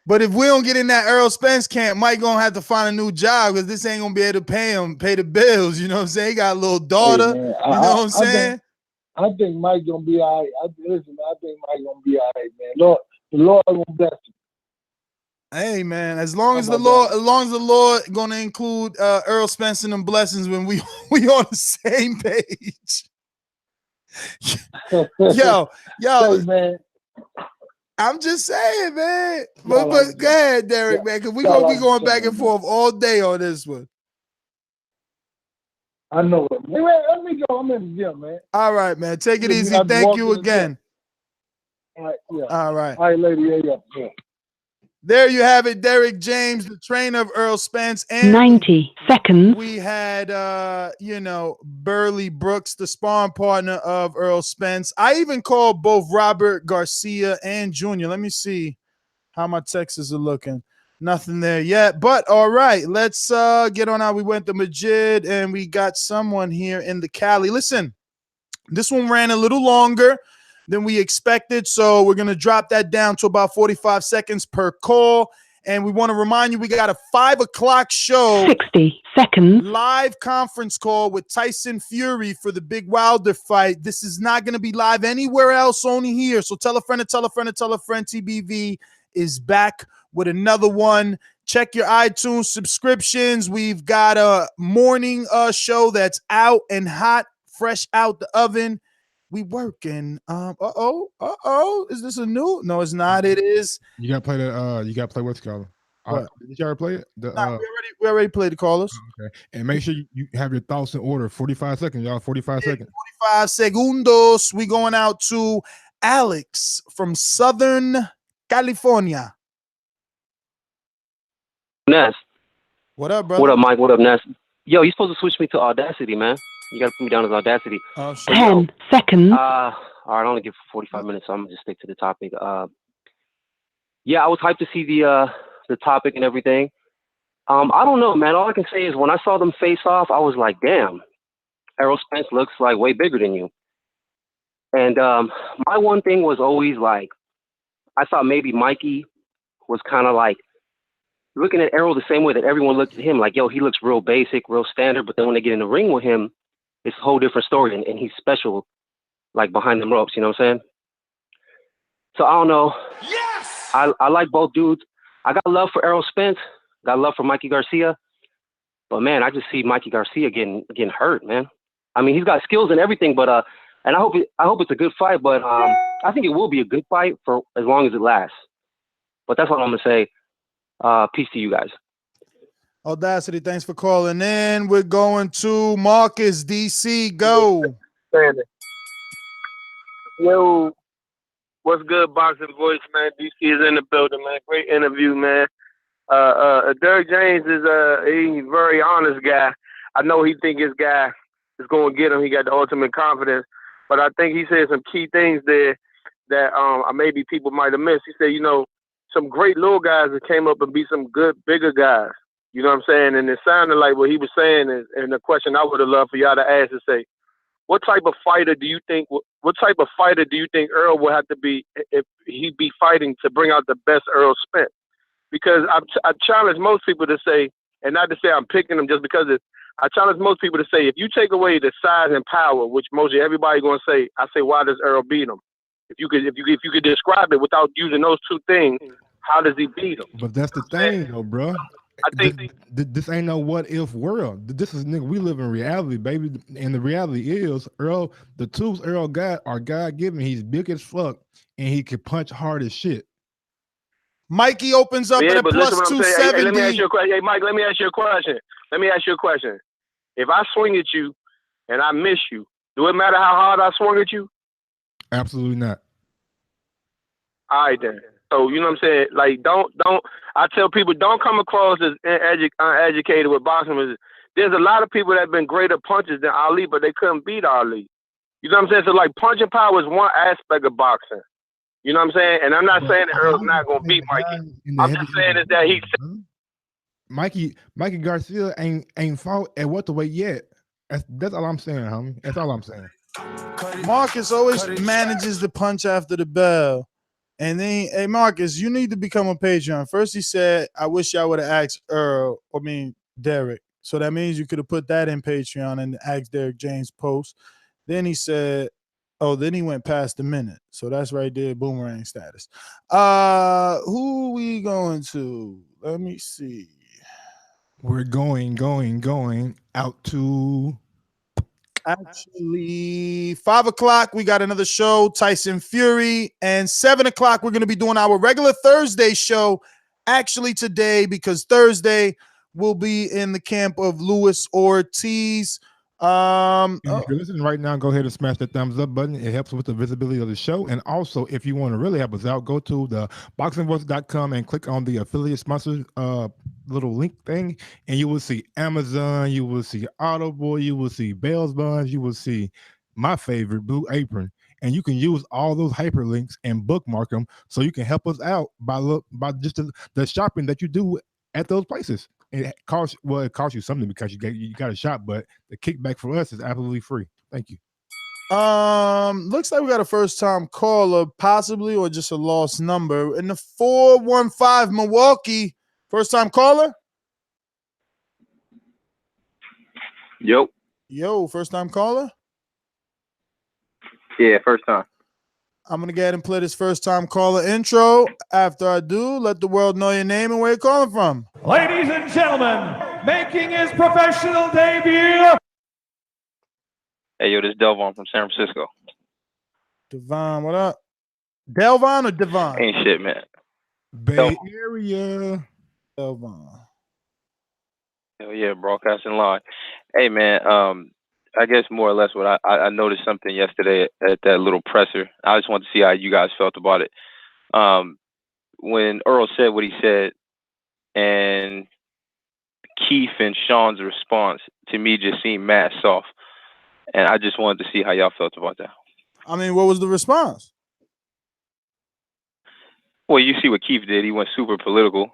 But if we don't get in that Errol Spence camp, Mike gonna have to find a new job because this ain't gonna be able to pay the bills. You know what I'm saying? He got a little daughter. Hey, you know what I'm saying? I think Mike gonna be all right. I think Mike gonna be all right, man. Lord, the Lord gonna bless him. Hey man, as long as the Lord gonna include Errol Spence and them blessings when we on the same page. yo, hey, man. I'm just saying, man. But go ahead, Derek, man, because we gonna be going back and forth all day on this one. I know it. Man, let me go. I'm in the gym, man. All right, man. Take it easy. Thank you again. All right, yeah. All right. All right, lady. Yeah. There you have it, Derek James, the trainer of Errol Spence. And 90 seconds. We had, Burley Brooks, the sparring partner of Errol Spence. I even called both Robert Garcia and Jr. Let me see how my texts are looking. Nothing there yet, but all right, let's get on out. We went to Majid, and we got someone here in the Cali. Listen, this one ran a little longer than we expected, so we're going to drop that down to about 45 seconds per call. And we want to remind you, we got a 5 o'clock show. 60 seconds. Live conference call with Tyson Fury for the big Wilder fight. This is not going to be live anywhere else, only here. So tell a friend to tell a friend to tell a friend. TBV is back with another one. Check your iTunes subscriptions. We've got a morning show that's out and hot, fresh out the oven. We working. Is this a new? No, it's not. It is. You gotta play the. You gotta play what's called. Did you already play it? We already played the callers. Okay, and make sure you have your thoughts in order. 45 seconds, y'all. 45 seconds. 45 segundos. We going out to Alex from Southern California. Ness. What up, brother? What up, Mike? What up, Ness? Yo, you supposed to switch me to Audacity, man. You gotta put me down as Audacity. 10 seconds. All right, I only give 45 minutes, so I'm gonna just stick to the topic. Yeah, I was hyped to see the topic and everything. I don't know, man. All I can say is when I saw them face off, I was like, damn, Errol Spence looks like way bigger than you. And my one thing was always like, I thought maybe Mikey was kind of like looking at Errol the same way that everyone looked at him, like, yo, he looks real basic, real standard. But then when they get in the ring with him, it's a whole different story, and he's special, like behind them ropes. You know what I'm saying? So I don't know. Yes. I like both dudes. I got love for Errol Spence. Got love for Mikey Garcia. But man, I just see Mikey Garcia getting hurt, man. I mean, he's got skills and everything, but and I hope it's a good fight. But I think it will be a good fight for as long as it lasts. But that's what I'm gonna say. Peace to you guys. Audacity, thanks for calling in. We're going to Marcus, DC. Go. Yo, what's good, Boxing Voice, man? DC is in the building, man. Great interview, man. Derrick James is he's a very honest guy. I know he think his guy is going to get him. He got the ultimate confidence, but I think he said some key things there that maybe people might have missed. He said, you know, some great little guys that came up and beat some good bigger guys. You know what I'm saying? And it sounded like what he was saying is, and the question I would have loved for y'all to ask is say, what type of fighter do you think? What type of fighter do you think Errol will have to be if he be fighting to bring out the best Errol Spence? Because I challenge most people to say, and not to say I'm picking them just because I challenge most people to say, if you take away the size and power, which mostly everybody gonna say, I say, why does Errol beat him? If you could describe it without using those two things, how does he beat him? But that's the thing, though, bro. I think this ain't no what if world. This is nigga. We live in reality, baby. And the reality is, Earl, the tools Earl got are God given. He's big as fuck, and he can punch hard as shit. Mikey opens up at a plus 270. Hey, let me ask you a question. Hey, Mike, let me ask you a question. If I swing at you and I miss you, do it matter how hard I swung at you? Absolutely not. All right, then. So, you know what I'm saying? Like, I tell people, don't come across as uneducated with boxing. There's a lot of people that have been greater punchers than Ali, but they couldn't beat Ali. You know what I'm saying? So, like, punching power is one aspect of boxing. You know what I'm saying? And I'm not saying that Earl's not going to beat Mikey. I'm just saying is that he's... Mikey Garcia ain't fought at welterweight yet. That's all I'm saying, homie. That's all I'm saying. Marcus always manages to punch after the bell. And then, hey, Marcus, you need to become a Patreon. First, he said, I wish I would have asked Derrick. So that means you could have put that in Patreon and asked Derrick James post. Then he said, then he went past the minute. So that's right there, boomerang status. Who we going to? Let me see. We're going out to... Actually, 5 o'clock, we got another show, Tyson Fury. And 7 o'clock, we're going to be doing our regular Thursday show actually today, because Thursday will be in the camp of Luis Ortiz. If you're listening right now, go ahead and smash that thumbs up button. It helps with the visibility of the show. And also, if you want to really help us out, go to the boxingvoice.com and click on the affiliate sponsor little link thing, and you will see Amazon, you will see Audible, you will see Bell's Buns, you will see my favorite, Blue Apron. And you can use all those hyperlinks and bookmark them so you can help us out by just the shopping that you do at those places. It costs you something because you got a shop, but the kickback for us is absolutely free. Thank you. Looks like we got a first-time caller, possibly, or just a lost number. In the 415 Milwaukee, first-time caller? Yo, first-time caller? Yeah, first time. I'm going to go ahead and play this first-time caller intro. After I do, let the world know your name and where you're calling from. Ladies and gentlemen, making his professional debut. Hey, yo, this is Delvon from San Francisco. Devon, what up? Delvon or Devon? Ain't shit, man. Bay Area. Delvon. Hell yeah, broadcasting live. Hey, man, I guess more or less what I noticed something yesterday at that little presser. I just wanted to see how you guys felt about it. When Errol said what he said, and Keith and Sean's response to me just seemed mad soft. And I just wanted to see how y'all felt about that. I mean, what was the response? Well, you see what Keith did. He went super political.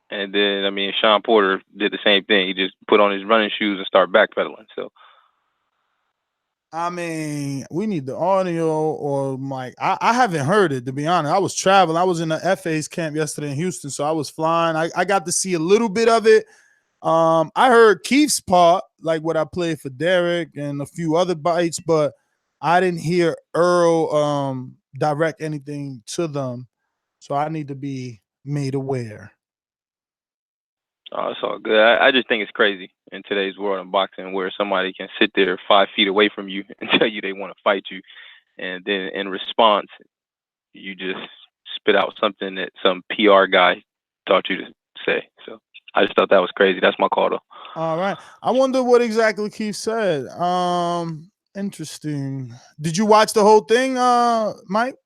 And then, I mean, Sean Porter did the same thing. He just put on his running shoes and started backpedaling. So, I mean, we need the audio or mic. I haven't heard it, to be honest. I was traveling. I was in the FA's camp yesterday in Houston, so I was flying. I got to see a little bit of it. I heard Keith's part, like what I played for Derrick and a few other bites, but I didn't hear Earl direct anything to them. So I need to be made aware. oh, it's all good. I just think it's crazy in today's world of boxing where somebody can sit there 5 feet away from you and tell you they want to fight you. And then in response, you just spit out something that some PR guy taught you to say. So I just thought that was crazy. That's my call, though. All right. I wonder what exactly Keith said. Interesting. Did you watch the whole thing, Mike?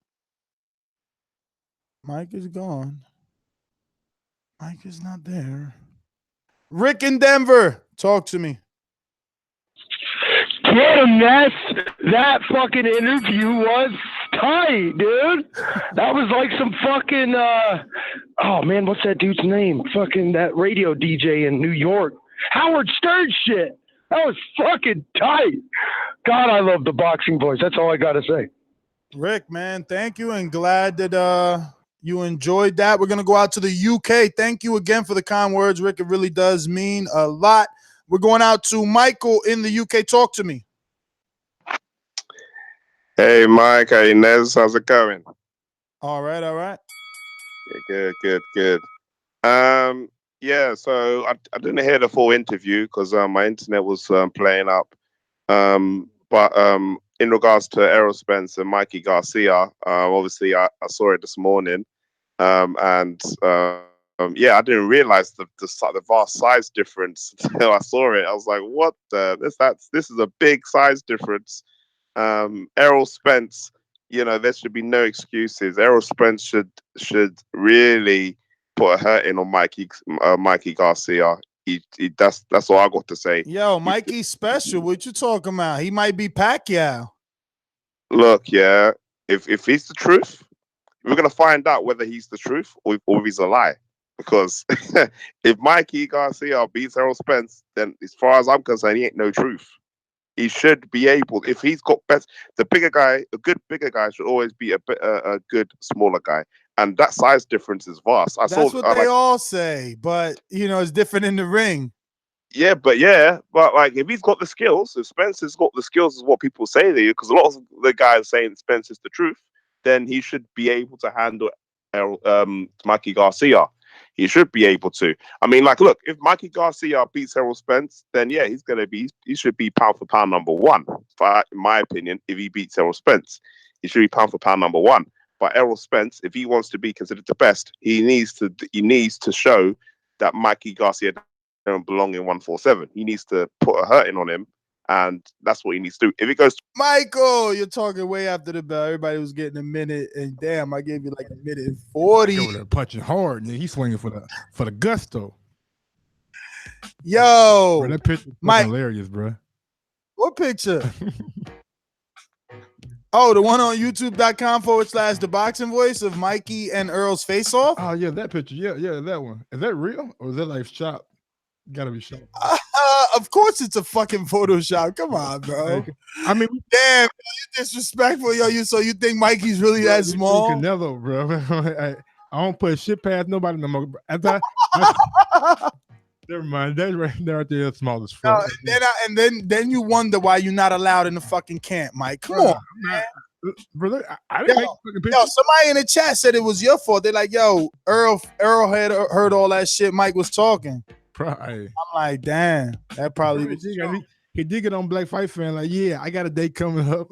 Mike is gone. Mike is not there. Rick in Denver, talk to me. Get him, Ness. That fucking interview was tight, dude. That was like some fucking, oh man, what's that dude's name? Fucking that radio DJ in New York. Howard Stern shit. That was fucking tight. God, I love the boxing voice. That's all I got to say. Rick, man, thank you, and glad that you enjoyed that. We're going to go out to the UK. Thank you again for the kind words, Rick. It really does mean a lot. We're going out to Michael in the UK. Talk to me. Hey, Mike. Hey, Nez. How's it going? All right, all right. Yeah, good. Yeah, so I didn't hear the full interview because my internet was playing up. But in regards to Errol Spence and Mikey Garcia, obviously I saw it this morning. Yeah, I didn't realize the vast size difference until I saw it. I was like, what this is a big size difference. Errol Spence, there should be no excuses. Errol Spence should really put a hurting on Mikey Garcia. That's all I got to say. Yo, Mikey's special. What you talking about? He might be Pacquiao. Look, yeah, if he's the truth, we're gonna find out whether he's the truth or if he's a lie. Because if Mikey Garcia beats Errol Spence, then as far as I'm concerned, he ain't no truth. He should be able, if he's got best, a good bigger guy should always be a good smaller guy. And that size difference is vast. That's what they all say, but it's different in the ring. Yeah, but like if he's got the skills, if Spencer's got the skills, is what people say there, because a lot of the guys saying Spence is the truth, then he should be able to handle Mikey Garcia. He should be able to. I mean, like, look, if Mikey Garcia beats Errol Spence, then yeah, he should be pound for pound number one. In my opinion, if he beats Errol Spence, he should be pound for pound number one. But Errol Spence, if he wants to be considered the best, he needs to show that Mikey Garcia don't belong in 147. He needs to put a hurting on him, and that's what he needs to do. If it goes, Michael, you're talking way after the bell. Everybody was getting a minute, and damn, I gave you like a minute and 40. They're punching hard, and he's swinging for the gusto. Yo, bro, that picture is hilarious, bro. What picture? Oh, the one on youtube.com/ThaBoxingVoice of Mikey and Earl's face off. Oh yeah, that picture. Yeah, that one. Is that real or is that like shot? Gotta be shot. Of course, it's a fucking Photoshop. Come on, bro. I mean, damn, you disrespectful, yo. So you think Mikey's really that small? Canelo, bro. I don't put shit past nobody no more. Never mind. That's right there. The smallest. Then you wonder why you're not allowed in the fucking camp, Mike. Come on, man. Brother, I didn't make fucking pictures. Yo, somebody in the chat said it was your fault. They're like, yo, Errol had heard all that shit Mike was talking. Probably. I'm like, damn, that probably was true. He did get on Black Fight Fan, like, yeah, I got a date coming up.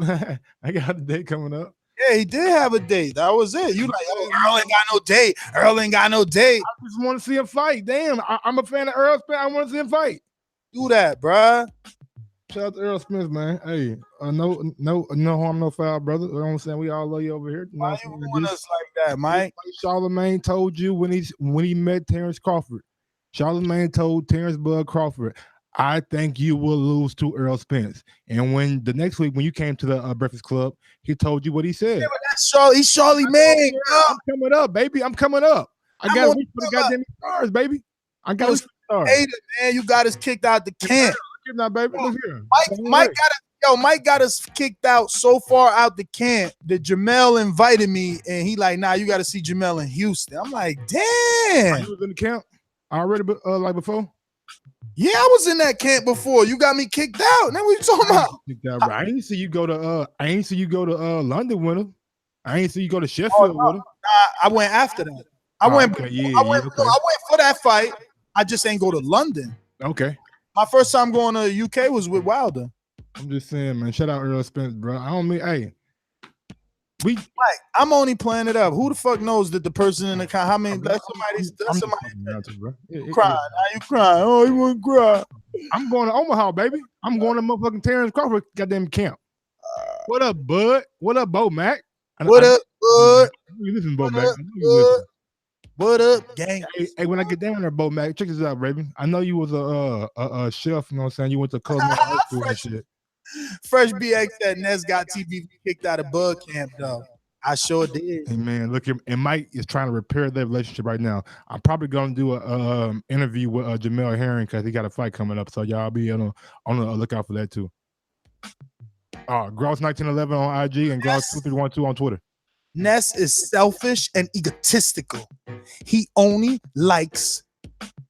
Yeah, he did have a date. That was it. You like, oh, Earl ain't got no date. Earl ain't got no date. I just want to see him fight. Damn, I'm a fan of Errol Spence. I want to see him fight. Do that, bruh. Shout out to Errol Spence, man. Hey, no harm, no foul, brother. You know what I'm saying? We all love you over here. You know why you doing us like that, Mike? Charlemagne told you when he met Terrence Crawford. Charlemagne told Terrence Bud Crawford, I think you will lose to Errol Spence. And when the next week when you came to the Breakfast Club, he told you what he said. Yeah, but that's He's Charlemagne. I'm coming up, baby. I'm coming up. I got to reach for the goddamn stars, baby. I got to stars. Hater, man, you got us kicked out the camp. Now, baby. Look here. Mike got us kicked out so far out the camp that Jamel invited me, and he like, nah, you got to see Jamel in Houston. I'm like, damn. You was in the camp already, like before? Yeah, I was in that camp before. You got me kicked out. Now what you talking about? I ain't see you go to London with him. I ain't see you go to Sheffield with him. I went after that. I went for that fight. I just ain't go to London. Okay. My first time going to the UK was with Wilder. I'm just saying, man. Shout out Errol Spence, bro. I don't mean, hey. I'm only playing it up. Who the fuck knows that the person in the car? How many? That's somebody. You crying? Now you crying? Oh, you want to cry? I'm going to Omaha, baby. I'm going to motherfucking Terrence Crawford goddamn camp. What up, bud? What up, Bo Mac? What up, bud? You listen, Bo Mac. What up, gang? Hey, when I get down there, Bo Mac, check this out, baby. I know you was a chef. You know what I'm saying? You went to culinary high school and shit. Fresh BX said Ness got TV kicked out of bug camp, though. I sure did. Hey, man, look, and Mike is trying to repair their relationship right now. I'm probably going to do a interview with Jamel Herring because he got a fight coming up. So y'all be on the lookout for that too. Gross 1911 on IG and Gross 2312 on Twitter. Ness is selfish and egotistical. He only likes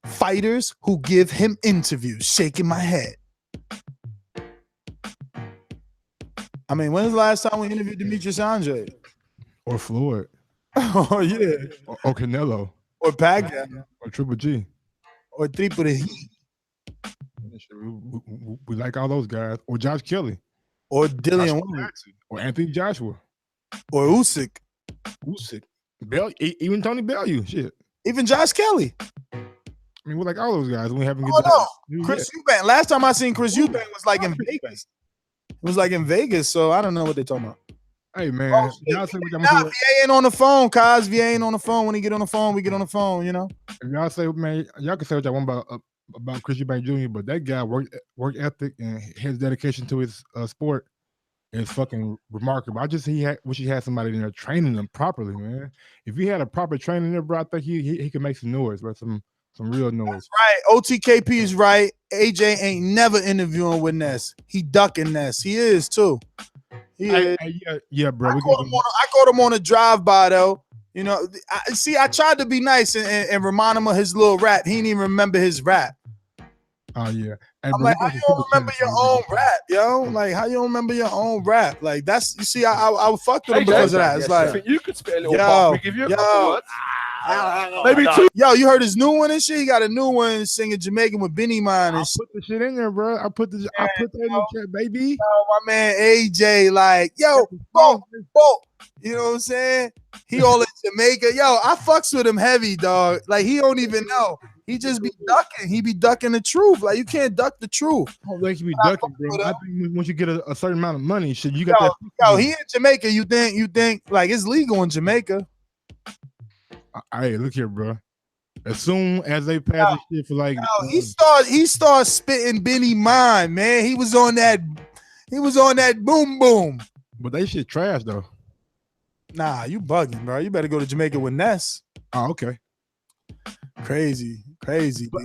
fighters who give him interviews. Shaking my head. I mean, when was the last time we interviewed Demetrius Andrade? Or Floyd. Oh, yeah. Or Canelo. Or Pacquiao. Or Triple G. Or Triple G. We like all those guys. Or Josh Kelly. Or Dillian Wayne. Or Anthony Joshua. Or Usyk. Even Tony Bellew. Shit. Even Josh Kelly. I mean, we like all those guys. We haven't Chris Eubank. Last time I seen Chris Eubank was like in Vegas. It was like in Vegas, so I don't know what they're talking about. Hey, man. Y'all VA ain't on the phone, Kaz. VA ain't on the phone. When he get on the phone, we get on the phone, you know? If y'all say, man, y'all can say what y'all want about Chris Eubank Jr., but that guy work ethic and his dedication to his sport is fucking remarkable. I just wish he had somebody in there training them properly, man. If he had a proper training there, bro, I think he could make some noise, bro. Some real noise. That's right. OTKP is right. AJ ain't never interviewing with Ness. He ducking Ness. He is too. Yeah, bro. I caught him on a drive-by though. You know, I tried to be nice and remind him of his little rap. He didn't even remember his rap. Oh yeah. Hey, I'm like, how you don't remember your own rap, yo? Like, how you don't remember your own rap? Like, that's you see, I fucked with him because of that. It's like you could spit a little pop. We give you a couple words. Maybe two. Yo, you heard his new one and shit? He got a new one singing Jamaican with Benny Man and shit. Put the shit in there, bro. I put that in the chat, baby. Yo, my man AJ, like, yo, boom. You know what I'm saying? He all in Jamaica. Yo, I fucks with him heavy, dog. Like, he don't even know. He just be ducking. He be ducking the truth. Like, you can't duck the truth. Oh, like you be ducking, bro. I think once you get a certain amount of money, shit, you got that. Yo, he in Jamaica. You think like it's legal in Jamaica? Hey, look here, bro. As soon as they pass this shit for like, he started spitting Benny Mine, man. He was on that boom boom. But they shit trash though. Nah, you bugging, bro. You better go to Jamaica with Ness. Oh, okay. Crazy. But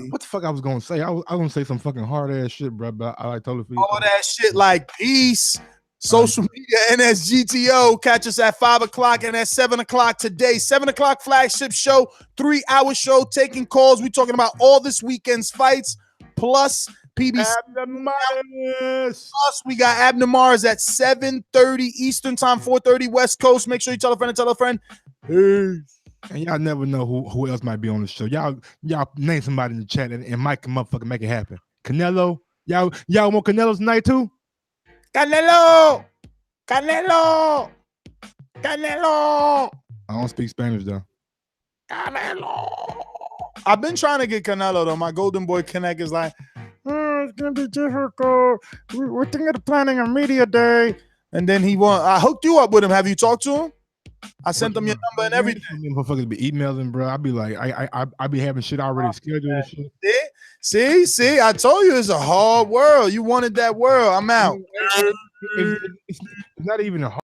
what the fuck I was gonna say? I was gonna say some fucking hard ass shit, bro. But I like totally forget. All that shit like peace. Social media, NSGTO. Catch us at 5 o'clock and at 7 o'clock today. 7 o'clock flagship show, 3-hour show, taking calls. We're talking about all this weekend's fights, plus PBC. Plus, we got Abner Mars at 7:30 Eastern time, 4:30 West Coast. Make sure you tell a friend and tell a friend. Peace. And y'all never know who else might be on the show. Y'all name somebody in the chat and Mike can motherfucking make it happen. Canelo. Y'all want Canelo tonight too? Canelo! I don't speak Spanish though. Canelo! I've been trying to get Canelo though. My Golden Boy Connect is like, it's gonna be difficult. We're thinking of planning a media day. And then I hooked you up with him. Have you talked to him? I sent him your number and everything. Motherfuckers be emailing, bro. I be like, I be having shit already scheduled and shit. See, I told you it's a hard world. You wanted that world. I'm out. It's not even a hard